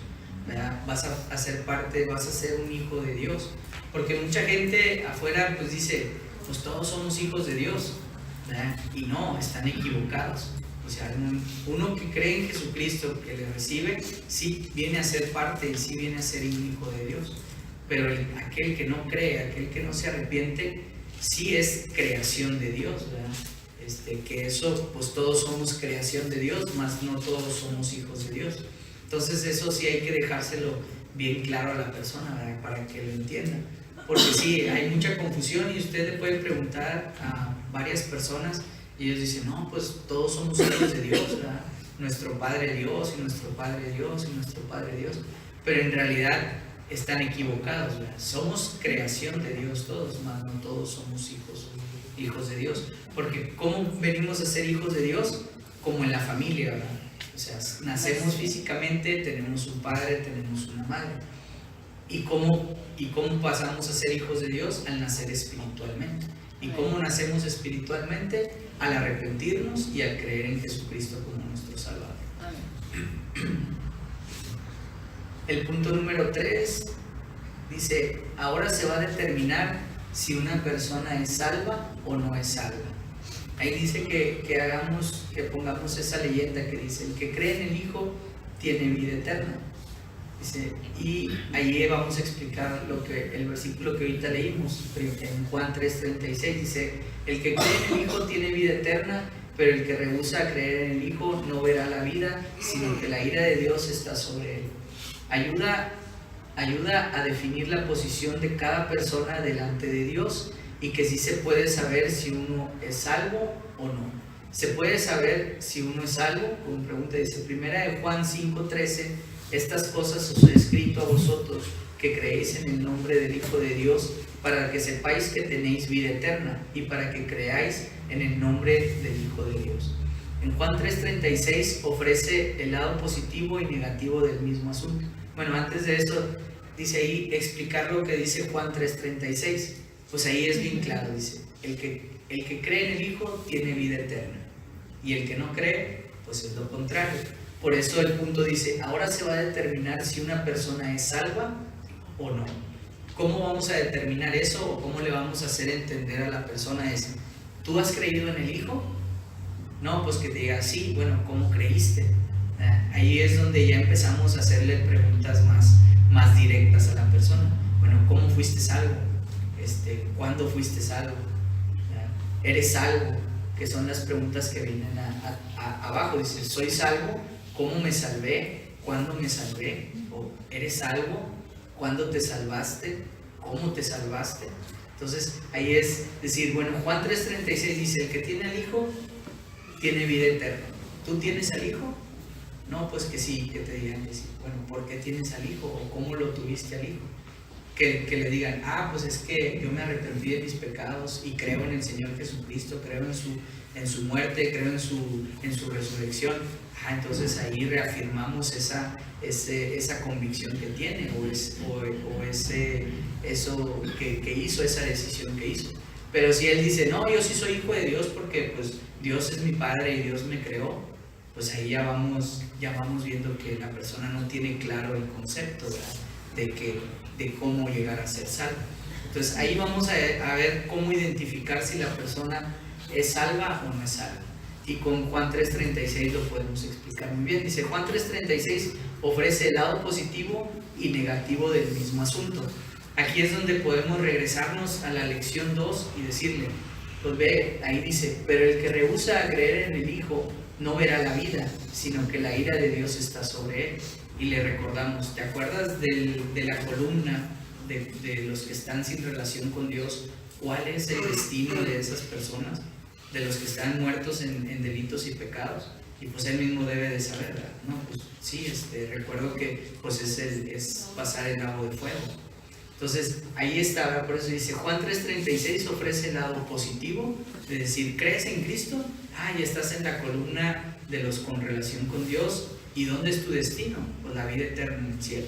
¿verdad? Vas a ser parte, vas a ser un hijo de Dios, porque mucha gente afuera pues dice, pues todos somos hijos de Dios, ¿verdad? Y no, están equivocados. O sea, uno que cree en Jesucristo, que le recibe, sí viene a ser parte y sí viene a ser un hijo de Dios, pero aquel que no cree, aquel que no se arrepiente, sí es creación de Dios, ¿verdad? Que eso, pues todos somos creación de Dios, mas no todos somos hijos de Dios. Entonces eso sí hay que dejárselo bien claro a la persona, ¿verdad? Para que lo entienda, porque sí, hay mucha confusión y usted le puede preguntar a varias personas y ellos dicen, no, pues todos somos hijos de Dios, ¿verdad? Nuestro Padre Dios y nuestro Padre Dios y nuestro Padre Dios, pero en realidad están equivocados, ¿verdad? Somos creación de Dios todos, mas no todos somos hijos de Dios, porque ¿cómo venimos a ser hijos de Dios? Como en la familia, ¿verdad? O sea, nacemos físicamente, tenemos un padre, tenemos una madre. ¿Y cómo pasamos a ser hijos de Dios? Al nacer espiritualmente. ¿Y cómo nacemos espiritualmente? Al arrepentirnos y al creer en Jesucristo como nuestro Salvador. El punto número 3 dice, ahora se va a determinar si una persona es salva o no es salva. Ahí dice que pongamos esa leyenda que dice, el que cree en el Hijo tiene vida eterna. Dice, y allí vamos a explicar el versículo que ahorita leímos, en Juan 3:36, dice, el que cree en el Hijo tiene vida eterna, pero el que rehúsa creer en el Hijo no verá la vida, sino que la ira de Dios está sobre él. Ayuda a definir la posición de cada persona delante de Dios y que sí se puede saber si uno es salvo o no. Se puede saber si uno es salvo, como pregunta dice, primera de Juan 5:13, estas cosas os he escrito a vosotros que creéis en el nombre del Hijo de Dios, para que sepáis que tenéis vida eterna y para que creáis en el nombre del Hijo de Dios. En Juan 3:36 ofrece el lado positivo y negativo del mismo asunto. Bueno, antes de eso, dice ahí, explicar lo que dice Juan 3:36. Pues ahí es bien claro, dice, el que cree en el Hijo tiene vida eterna, y el que no cree, pues es lo contrario. Por eso el punto dice, ahora se va a determinar si una persona es salva o no. ¿Cómo vamos a determinar eso o cómo le vamos a hacer entender a la persona eso? ¿Tú has creído en el Hijo? No, pues que te diga, sí, bueno, ¿cómo creíste? Ahí es donde ya empezamos a hacerle preguntas más directas a la persona. Bueno, ¿cómo fuiste salvo? ¿Cuándo fuiste salvo? ¿Eres salvo? Que son las preguntas que vienen abajo. Dice, ¿soy salvo? ¿Cómo me salvé? ¿Cuándo me salvé? ¿O eres salvo? ¿Cuándo te salvaste? ¿Cómo te salvaste? Entonces ahí es decir, bueno, Juan 3:36 dice, el que tiene al Hijo tiene vida eterna. ¿Tú tienes al Hijo? No, pues que sí, que te digan que sí. Bueno, ¿por qué tienes al Hijo? ¿O cómo lo tuviste al Hijo? Que le digan, pues es que yo me arrepentí de mis pecados y creo en el Señor Jesucristo, creo en su muerte, creo en su resurrección. Entonces ahí reafirmamos esa convicción que tiene eso que hizo, esa decisión que hizo. Pero si él dice, no, yo sí soy hijo de Dios porque pues Dios es mi Padre y Dios me creó, pues ahí ya vamos viendo que la persona no tiene claro el concepto, ¿verdad? de cómo llegar a ser salvo. Entonces ahí vamos a ver cómo identificar si la persona es salva o no es salva. Y con Juan 3:36 lo podemos explicar muy bien. Dice, Juan 3:36 ofrece el lado positivo y negativo del mismo asunto. Aquí es donde podemos regresarnos a la lección 2 y decirle, pues ve, ahí dice, pero el que rehúsa a creer en el Hijo no verá la vida, sino que la ira de Dios está sobre él. Y le recordamos, ¿te acuerdas de la columna de los que están sin relación con Dios? ¿Cuál es el destino de esas personas? De los que están muertos en delitos y pecados. Y pues él mismo debe de saber, ¿verdad? No, pues sí, recuerdo que pues es pasar el lago de fuego. Entonces, ahí está, ¿verdad? Por eso dice, Juan 3:36 ofrece el lado positivo, de decir, ¿crees en Cristo? Ya estás en la columna de los con relación con Dios. ¿Y dónde es tu destino? Pues la vida eterna en el cielo.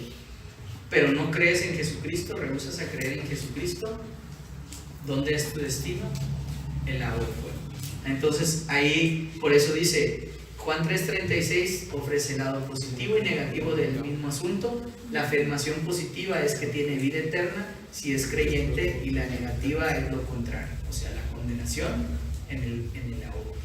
Pero no crees en Jesucristo, rehusas a creer en Jesucristo, ¿dónde es tu destino? El lago de fuego. Entonces, ahí, por eso dice, Juan 3:36 ofrece el lado positivo y negativo del mismo asunto. La afirmación positiva es que tiene vida eterna si es creyente, y la negativa es lo contrario, o sea, la condenación en el lago de fuego.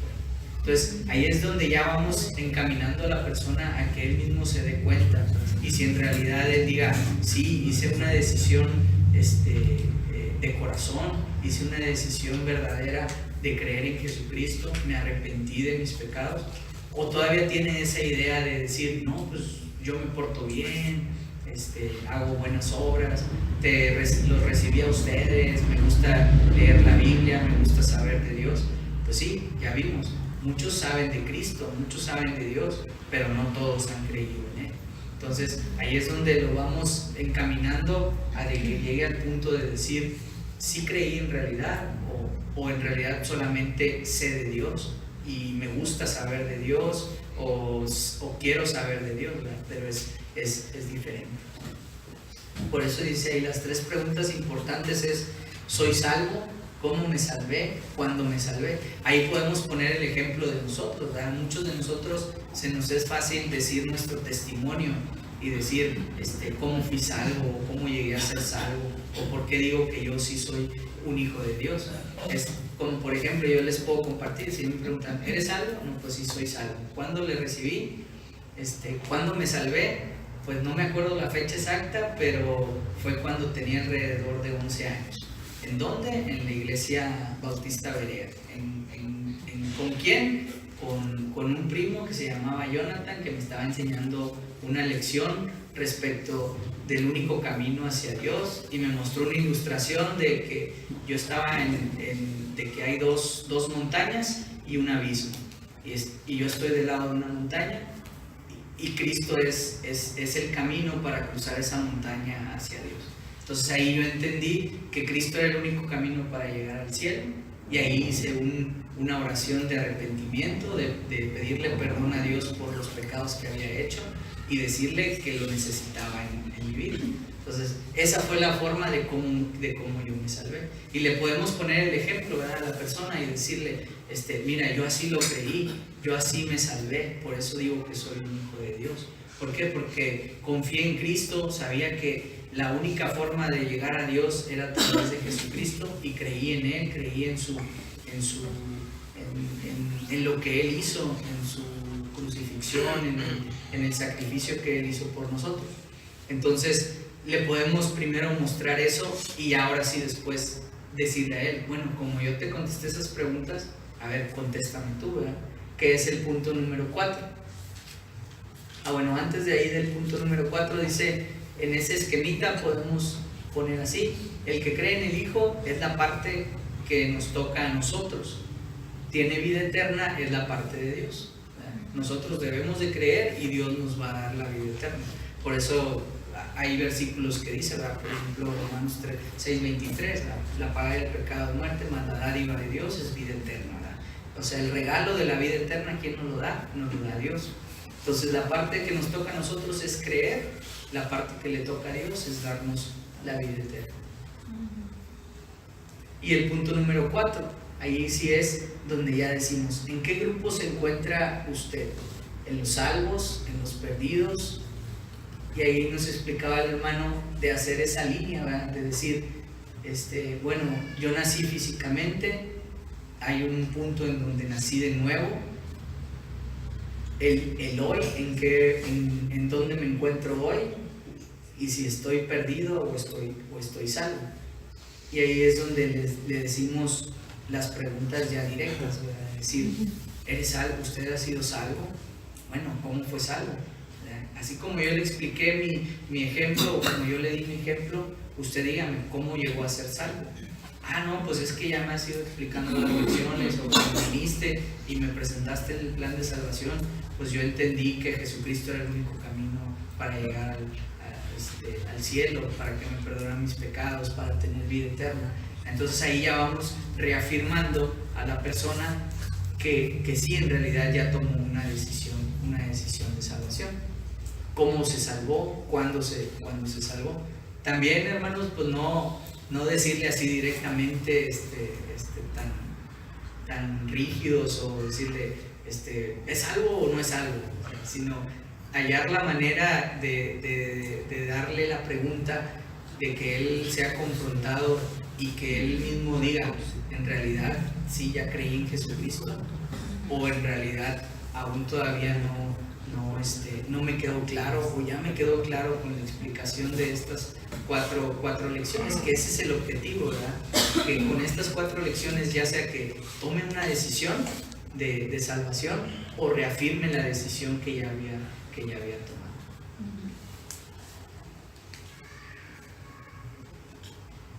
Entonces, ahí es donde ya vamos encaminando a la persona a que él mismo se dé cuenta, y si en realidad él diga, sí, hice una decisión de corazón, hice una decisión verdadera de creer en Jesucristo, me arrepentí de mis pecados, o todavía tiene esa idea de decir, no, pues yo me porto bien, hago buenas obras, los recibí a ustedes, me gusta leer la Biblia, me gusta saber de Dios. Pues sí, ya vimos, muchos saben de Cristo, muchos saben de Dios, pero no todos han creído en Él. Entonces ahí es donde lo vamos encaminando a de que llegue al punto de decir, sí creí en realidad, o en realidad solamente sé de Dios y me gusta saber de Dios, o quiero saber de Dios, ¿verdad? Pero es diferente. Por eso dice ahí, las 3 preguntas importantes es, ¿soy salvo? ¿Cómo me salvé? ¿Cuándo me salvé? Ahí podemos poner el ejemplo de nosotros, ¿verdad? Muchos de nosotros se nos es fácil decir nuestro testimonio y decir cómo fui salvo, o cómo llegué a ser salvo, o por qué digo que yo sí soy un hijo de Dios. Es como, por ejemplo, yo les puedo compartir, si me preguntan, ¿eres salvo? No, pues sí soy salvo. ¿Cuándo le recibí? ¿Cuándo me salvé? Pues no me acuerdo la fecha exacta, pero fue cuando tenía alrededor de 11 años. ¿En dónde? En la iglesia Bautista Berea. ¿Con quién? Con un primo que se llamaba Jonathan, que me estaba enseñando una lección respecto del único camino hacia Dios, y me mostró una ilustración de que yo estaba de que hay dos montañas y un abismo, y yo estoy del lado de una montaña, y Cristo es el camino para cruzar esa montaña hacia Dios. Entonces ahí yo entendí que Cristo era el único camino para llegar al cielo, y ahí hice una oración de arrepentimiento, de pedirle perdón a Dios por los pecados que había hecho y decirle que lo necesitaba en mi vida. Entonces esa fue la forma de cómo yo me salvé, y le podemos poner el ejemplo, ¿verdad?, a la persona y decirle, mira, yo así lo creí, yo así me salvé, por eso digo que soy un hijo de Dios. ¿Por qué? Porque confié en Cristo, sabía que la única forma de llegar a Dios era a través de Jesucristo, y creí en Él, creí en lo que Él hizo, en su crucifixión, en el sacrificio que Él hizo por nosotros. Entonces le podemos primero mostrar eso, y ahora sí después decirle a Él, bueno, como yo te contesté esas preguntas, a ver, contéstame tú, ¿verdad? ¿Qué es el punto número 4? Bueno, antes de ahí del punto número 4 dice, en ese esquemita podemos poner así, el que cree en el Hijo es la parte que nos toca a nosotros, tiene vida eterna es la parte de Dios. Nosotros debemos de creer y Dios nos va a dar la vida eterna. Por eso hay versículos que dice, ¿verdad? Por ejemplo, Romanos 6:23, la paga del pecado es muerte, mas la dádiva de Dios es vida eterna, ¿verdad? O sea, el regalo de la vida eterna, ¿quién nos lo da? Nos lo da Dios. Entonces la parte que nos toca a nosotros es creer, la parte que le toca a Dios es darnos la vida eterna. Y el punto número 4, ahí sí es donde ya decimos, ¿en qué grupo se encuentra usted? ¿En los salvos? ¿En los perdidos? Y ahí nos explicaba el hermano de hacer esa línea, ¿verdad? De decir, bueno, yo nací físicamente, hay un punto en donde nací de nuevo, el hoy, en dónde me encuentro hoy, y si estoy perdido o estoy salvo. Y ahí es donde le decimos las preguntas ya directas, ¿verdad? Decir, ¿eres salvo? ¿Usted ha sido salvo? Bueno, ¿cómo fue salvo? Así como yo le expliqué mi ejemplo, o como yo le di mi ejemplo, usted dígame, ¿cómo llegó a ser salvo? No, pues es que ya me has ido explicando las lecciones, o cuando viniste y me presentaste el plan de salvación, pues yo entendí que Jesucristo era el único camino para llegar al cielo, para que me perdonen mis pecados, para tener vida eterna. Entonces ahí ya vamos reafirmando a la persona que sí en realidad ya tomó una decisión de salvación. ¿Cómo se salvó? ¿Cuándo se salvó? También, hermanos, pues no decirle así directamente tan rígidos, o decirle ¿es algo o no es algo? Sino hallar la manera de darle la pregunta, de que él sea confrontado y que él mismo diga, en realidad sí ya creí en Jesucristo, o en realidad aún todavía no me quedó claro, o ya me quedó claro con la explicación de estas cuatro lecciones, que ese es el objetivo, ¿verdad? Que con estas 4 lecciones ya sea que tome una decisión de salvación o reafirme la decisión que ya había tomado.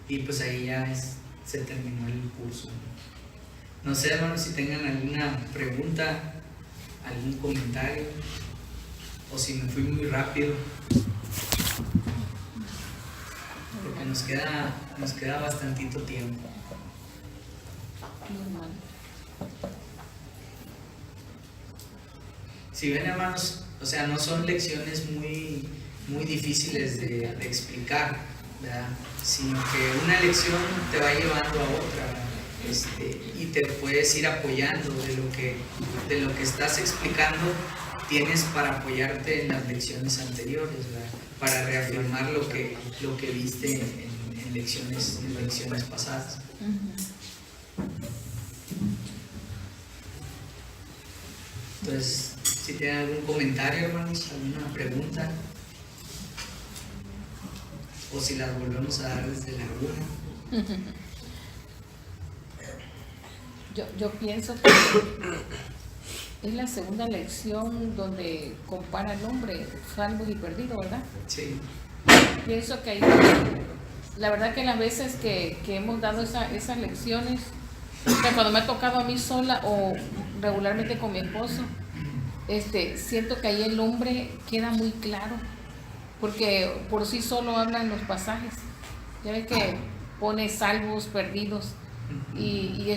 Y pues ahí ya se terminó el curso. No sé, hermanos, si tengan alguna pregunta, algún comentario, o si me fui muy rápido, porque nos queda bastantito tiempo. Si ven, hermanos, o sea, no son lecciones muy difíciles de explicar, ¿verdad? Sino que una lección te va llevando a otra, y te puedes ir apoyando de lo que estás explicando. Tienes para apoyarte en las lecciones anteriores, ¿verdad? Para reafirmar lo que viste en lecciones pasadas. Entonces, si tienen algún comentario, hermanos, alguna pregunta, o si las volvemos a dar desde la 1. Yo pienso que es la segunda lección donde compara el hombre salvo y perdido, ¿verdad? Sí. Pienso que ahí, la verdad que las veces que hemos dado esas lecciones, o sea, cuando me ha tocado a mí sola o regularmente con mi esposo, siento que ahí el hombre queda muy claro, porque por sí solo hablan los pasajes. Ya ves que pone salvos, perdidos, y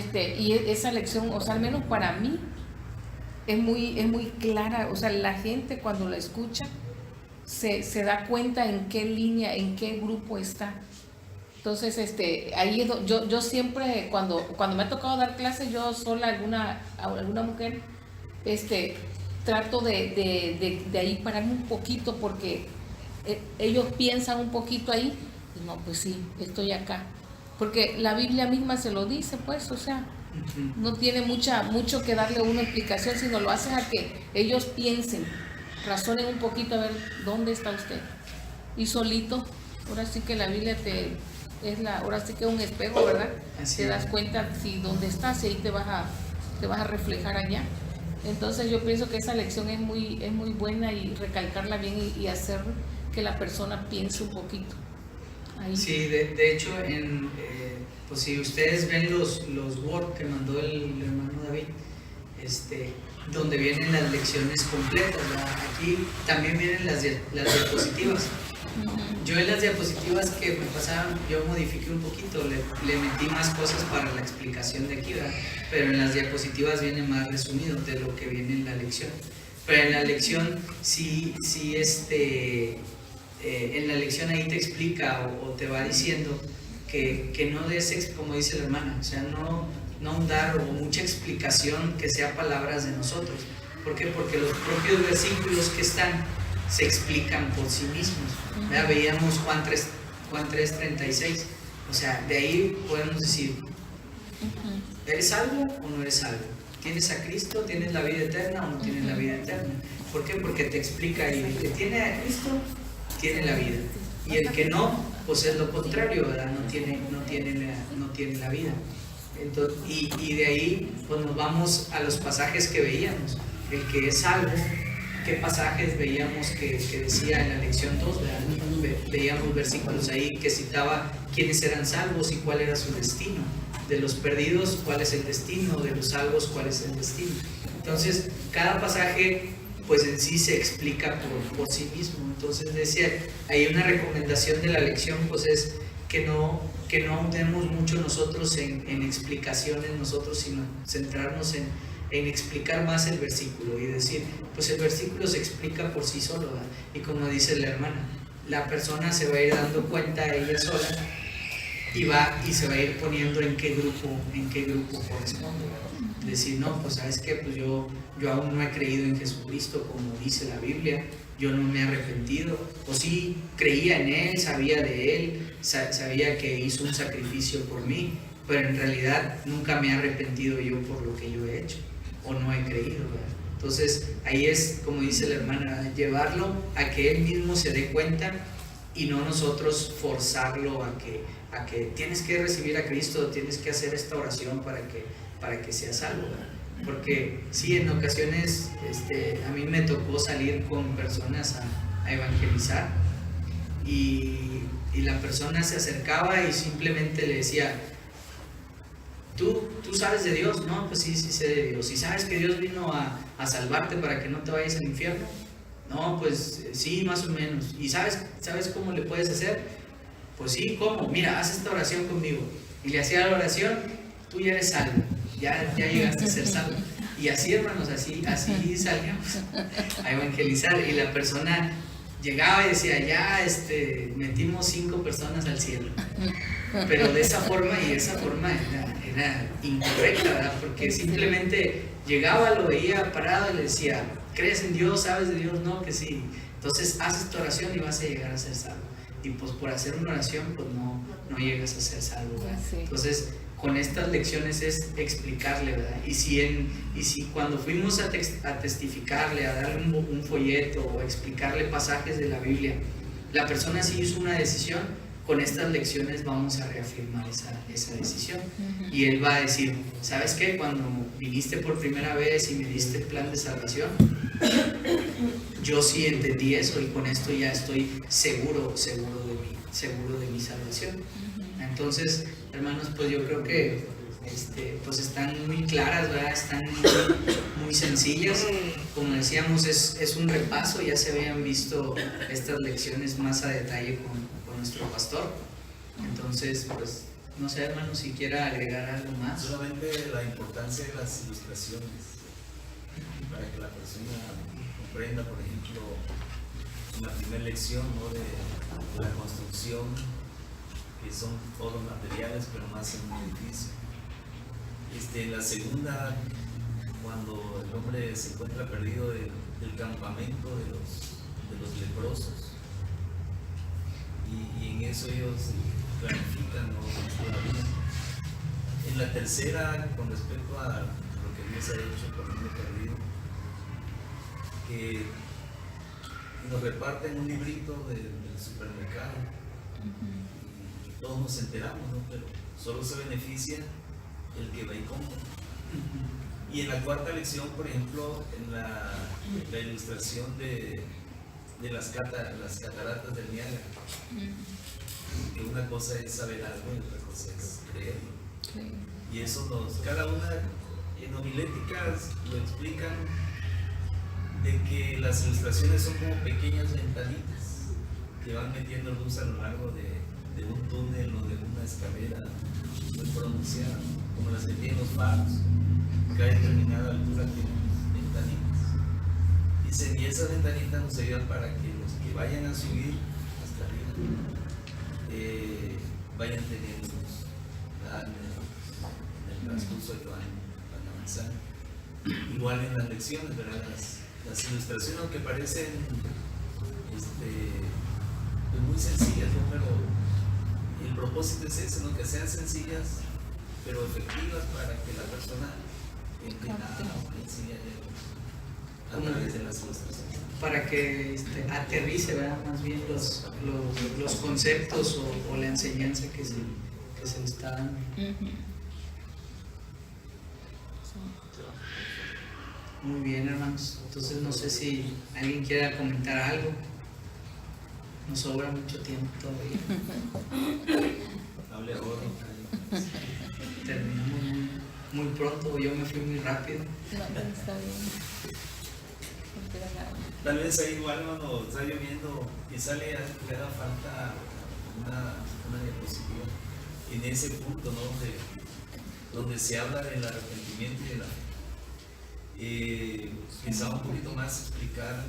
esa lección, o sea, al menos para mí, es muy clara. O sea, la gente cuando la escucha se da cuenta en qué línea, en qué grupo está. Entonces, ahí yo siempre, cuando me ha tocado dar clases, yo sola a alguna mujer, trato de ahí pararme un poquito, porque ellos piensan un poquito ahí, y no, pues sí, estoy acá. Porque la Biblia misma se lo dice, pues, o sea, no tiene mucho que darle una explicación, sino lo hace a que ellos piensen, razonen un poquito, a ver, ¿dónde está usted? Y solito, ahora sí que la Biblia ahora sí que es un espejo, ¿verdad? Así te das es. cuenta si dónde estás, y ahí te vas a reflejar allá. Entonces yo pienso que esa lección es muy buena, y recalcarla bien y hacer que la persona piense un poquito. Ahí. Sí, de hecho, pues si ustedes ven los Word que mandó el hermano David, donde vienen las lecciones completas, ¿verdad? Aquí también vienen las diapositivas. Yo en las diapositivas que me pasaron, yo modifiqué un poquito, le metí más cosas para la explicación de aquí, ¿verdad? Pero en las diapositivas viene más resumido de lo que viene en la lección. Pero en la lección sí en la lección ahí te explica o te va diciendo que no des, como dice la hermana, o sea, no dar o mucha explicación que sea palabras de nosotros. ¿Por qué? Porque los propios versículos que están se explican por sí mismos. ¿Verdad? Veíamos Juan 3:36, o sea, de ahí podemos decir, ¿eres salvo o no eres salvo? ¿Tienes a Cristo? ¿Tienes la vida eterna o no tienes la vida eterna? ¿Por qué? Porque te explica ahí, el que tiene a Cristo tiene la vida, y el que no, pues es lo contrario, ¿verdad? No tiene la vida. Entonces, y de ahí pues nos vamos a los pasajes que veíamos. El que es salvo, ¿qué pasajes veíamos que decía en la lección 2? ¿verdad? Veíamos versículos ahí que citaba quiénes eran salvos y cuál era su destino. De los perdidos, cuál es el destino; de los salvos, cuál es el destino. Entonces, cada pasaje pues en sí se explica por sí mismo. Entonces decía, hay una recomendación de la lección, pues es que no ahondemos mucho nosotros en explicaciones nosotros, sino centrarnos en explicar más el versículo y decir, pues el versículo se explica por sí solo, ¿verdad? Y como dice la hermana, la persona se va a ir dando cuenta ella sola y se va a ir poniendo en qué grupo corresponde, ¿verdad? Decir, no, pues sabes qué, pues yo aún no he creído en Jesucristo como dice la Biblia, yo no me he arrepentido, o sí creía en Él, sabía de Él, sabía que hizo un sacrificio por mí, pero en realidad nunca me he arrepentido yo por lo que yo he hecho, o no he creído, ¿verdad? Entonces ahí es, como dice la hermana, llevarlo a que Él mismo se dé cuenta y no nosotros forzarlo a que tienes que recibir a Cristo, tienes que hacer esta oración para que seas salvo, ¿verdad? Porque sí, en ocasiones a mí me tocó salir con personas a evangelizar y la persona se acercaba y simplemente le decía, ¿Tú sabes de Dios? No, pues sí sé de Dios. ¿Y sabes que Dios vino a salvarte para que no te vayas al infierno? No, pues sí, más o menos. ¿Y sabes cómo le puedes hacer? Pues sí, ¿cómo? Mira, haz esta oración conmigo. Y le hacía la oración, tú ya eres salvo, ya llegaste a ser salvo. Y así, hermanos, así salíamos a evangelizar. Y la persona llegaba y decía, ya metimos 5 personas al cielo. Pero de esa forma, y esa forma era incorrecta, ¿verdad? Porque simplemente llegaba, lo veía parado y le decía, ¿crees en Dios? ¿Sabes de Dios? No, que sí. Entonces haces tu oración y vas a llegar a ser salvo. Y pues por hacer una oración, pues no llegas a ser salvo, ¿verdad? Entonces con estas lecciones es explicarle, ¿verdad? Y si cuando fuimos a testificarle, a darle un folleto o explicarle pasajes de la Biblia, la persona sí hizo una decisión, con estas lecciones vamos a reafirmar esa decisión. Y él va a decir, ¿sabes qué? Cuando viniste por primera vez y me diste el plan de salvación, yo sí entendí eso y con esto ya estoy seguro de mi salvación. Entonces, hermanos, pues yo creo que pues están muy claras, ¿verdad? Están muy sencillas. Como decíamos, es un repaso, ya se habían visto estas lecciones más a detalle con nuestro pastor. Entonces, pues, no sé, hermanos, si quiera agregar algo más. Solamente la importancia de las ilustraciones, para que la persona comprenda, por ejemplo, en la primera lección, ¿no?, de la construcción, que son todos los materiales, pero más en un edificio. En la segunda, cuando el hombre se encuentra perdido del campamento de los leprosos, y en eso ellos planifican, ¿no?, la vida. En la tercera, con respecto a lo que Dios ha hecho por el mundo perdido, que nos reparten un librito del supermercado, y todos nos enteramos, ¿no?, pero solo se beneficia el que va y compra. Y en la cuarta lección, por ejemplo, en la ilustración de las cataratas del Niágara, que una cosa es saber algo y otra cosa es creerlo. Y eso cada una en homiléticas lo explican, de que las ilustraciones son como pequeñas ventanitas que van metiendo luz a lo largo de un túnel o de una escalera muy pronunciada, como las que tienen los faros, que a determinada altura tienen ventanitas. Dicen, y esas ventanitas nos ayudan para que los que vayan a subir hasta arriba vayan teniendo luz en el transcurso que van avanzando. Igual en las lecciones, ¿verdad? Las ilustraciones, aunque parecen pues muy sencillas, ¿no?, pero el propósito es ese, ¿no?, que sean sencillas pero efectivas para que la persona entienda a través de las ilustraciones. Para que aterrice, ¿verdad?, más bien los conceptos o la enseñanza que se le está dando. Muy bien, hermanos. Entonces no sé si alguien quiera comentar algo. Nos sobra mucho tiempo todavía. Hable ahora. Terminamos muy pronto, yo me fui muy rápido. No, está bien. Tal vez ahí igual cuando está lloviendo, quizá le haga falta una diapositiva en ese punto, ¿no? donde se habla del arrepentimiento y de la fe. Quizá un poquito más explicar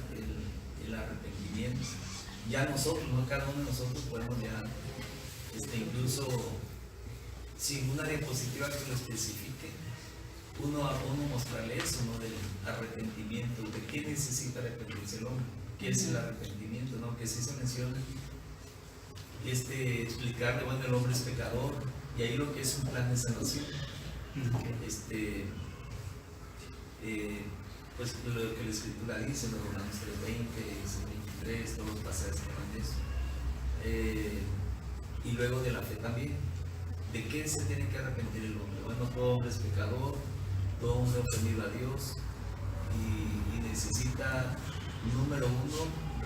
el arrepentimiento. Ya nosotros, no cada uno de nosotros podemos ya, incluso sin una diapositiva que lo especifique, uno mostrarle eso, ¿no? Del arrepentimiento, de qué necesita arrepentirse el hombre, qué es el arrepentimiento, ¿no? Que sí se menciona, explicarle, bueno, el hombre es pecador, y ahí lo que es un plan de salvación, pues lo que la Escritura dice, los Romanos 3:20, 23, todos los pasajes que van de eso, y luego de la fe también. ¿De qué se tiene que arrepentir el hombre? Bueno, todo hombre es pecador, todo hombre ha ofendido a Dios y necesita, número 1,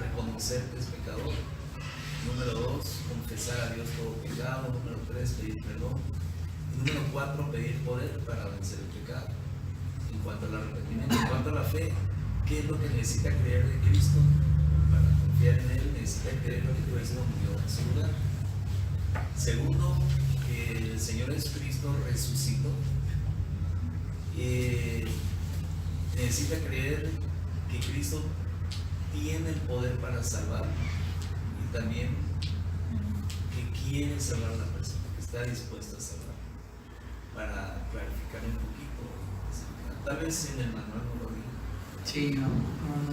reconocer que es pecador, número 2, confesar a Dios todo pecado, número 3, pedir perdón, y número 4, pedir poder para vencer el pecado. En cuanto al arrepentimiento, en cuanto a la fe, ¿qué es lo que necesita creer de Cristo? Para confiar en Él necesita creer lo que Cristo murió en su lugar. Segundo, que el Señor Jesucristo resucitó. Necesita creer que Cristo tiene el poder para salvar y también que quiere salvar a la persona, que está dispuesta a salvar. Para clarificar un poquito, tal vez en el manual no lo diga. Sí, no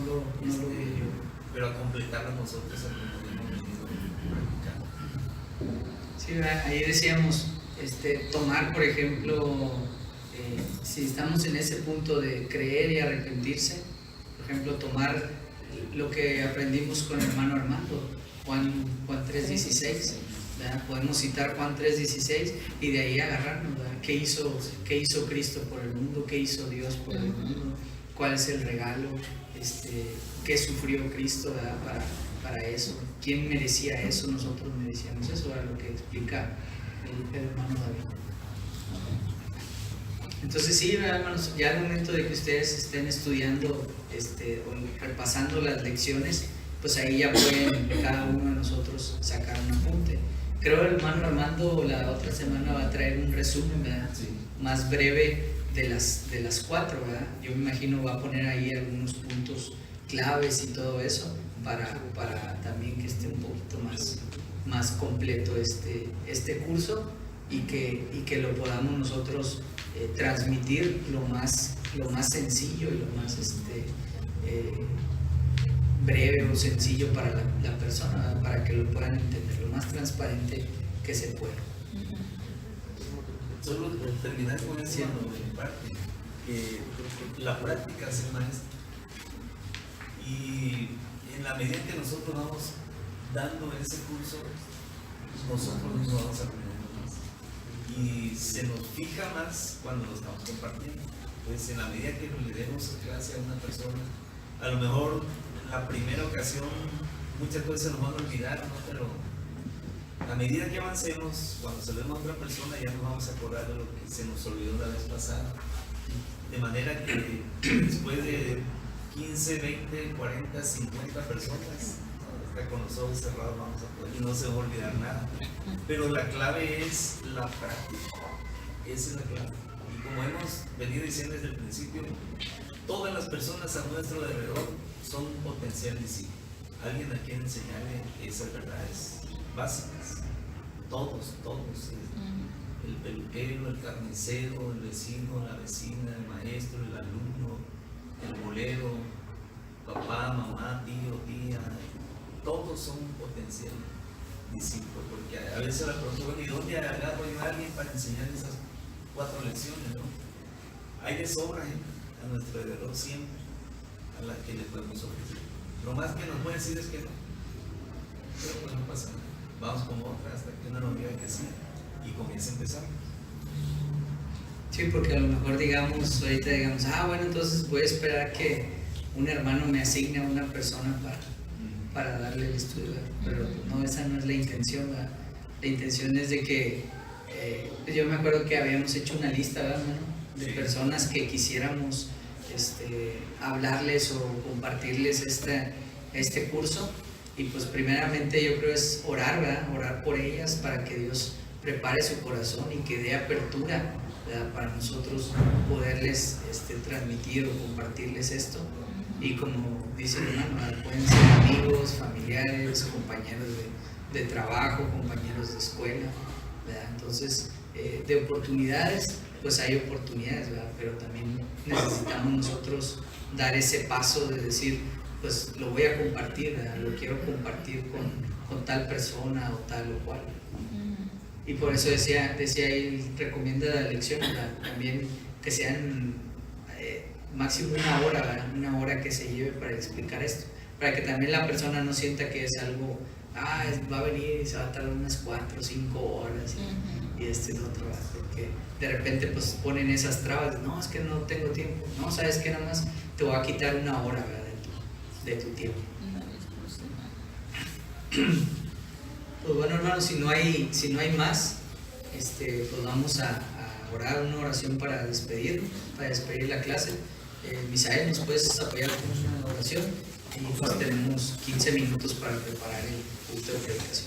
lo vi yo. Pero a completarlo nosotros a como hemos venido practicando. Sí, ahí decíamos, tomar, por ejemplo, si estamos en ese punto de creer y arrepentirse, por ejemplo, tomar lo que aprendimos con el hermano Armando, Juan 3:16, ¿verdad? Podemos citar Juan 3:16 y de ahí agarrarnos, ¿verdad? ¿Qué hizo Cristo por el mundo? ¿Qué hizo Dios por el mundo? ¿Cuál es el regalo? ¿Qué sufrió Cristo, ¿verdad? Para eso? ¿Quién merecía eso? Nosotros merecíamos eso, era lo que explica el hermano David. Entonces sí, hermanos, ya al momento de que ustedes estén estudiando o repasando las lecciones, pues ahí ya pueden cada uno de nosotros sacar un apunte. Creo el hermano Armando la otra semana va a traer un resumen, ¿verdad? Sí. Más breve de las 4, ¿verdad? Yo me imagino va a poner ahí algunos puntos claves y todo eso para también que esté un poquito más completo este curso y que lo podamos nosotros transmitir lo más sencillo y lo más breve o sencillo para la persona, ¿verdad? Para que lo puedan entender, lo más transparente que se pueda. Solo terminar con eso de mi parte, que la práctica es el maestro. Y en la medida que nosotros vamos dando ese curso, nosotros mismos vamos aprendiendo más. Y se nos fija más cuando lo estamos compartiendo. Pues en la medida que le demos clase a una persona, a lo mejor la primera ocasión muchas cosas se nos van a olvidar, ¿no? Pero a medida que avancemos, cuando se lo demos a otra persona, ya nos vamos a acordar de lo que se nos olvidó la vez pasada. De manera que después de 15, 20, 40, 50 personas, hasta con los ojos cerrados vamos a poder, y no se va a olvidar nada. Pero la clave es la práctica. Esa es la clave. Y como hemos venido diciendo desde el principio, todas las personas a nuestro alrededor son potencial discípulos. Alguien a quien enseñarle esas verdades básicas. Todos. El peluquero, el carnicero, el vecino, la vecina, el maestro, el alumno, el bolero, papá, mamá, tío, tía. Todos son potencial discípulos. Porque a veces la pregunta, bueno, ¿y dónde agarro yo a alguien para enseñar esas 4 lecciones? ¿No? Hay de sobra a nuestro alrededor siempre a la que le podemos ofrecer. Lo más que nos puede decir es que no, pero pues no pasa nada. Vamos con otra hasta que una nos diga que sí y comienza a empezar. Sí, porque a lo mejor ahorita digamos, bueno, entonces voy a esperar que un hermano me asigne a una persona para darle el estudio, ¿verdad? Pero no, esa no es la intención, ¿verdad? La intención es de que, yo me acuerdo que habíamos hecho una lista, ¿verdad, hermano? De personas que quisiéramos hablarles o compartirles este curso. Y pues primeramente yo creo es orar, ¿verdad? Orar por ellas para que Dios prepare su corazón y que dé apertura, ¿verdad? Para nosotros poderles transmitir o compartirles esto. Y como dice el hermano, ¿verdad? Pueden ser amigos, familiares, compañeros de trabajo, compañeros de escuela, ¿verdad? Entonces, de oportunidades, pues hay oportunidades, ¿verdad? Pero también necesitamos nosotros dar ese paso de decir, pues lo voy a compartir, ¿verdad? Lo quiero compartir con tal persona o tal o cual. Y por eso decía él, recomienda la lección, ¿verdad? También que sean máximo una hora, ¿verdad? Una hora que se lleve para explicar esto, para que también la persona no sienta que es algo, va a venir y se va a tardar unas 4 o 5 horas y otro, ¿verdad? Porque de repente pues ponen esas trabas, no, es que no tengo tiempo, no, sabes que nada más te voy a quitar una hora, ¿verdad? De tu tiempo. Pues bueno, hermanos, si no hay más, pues vamos a orar una oración para despedir la clase. Misael, ¿nos puedes apoyar con una oración? Y pues tenemos 15 minutos para preparar el culto de predicación.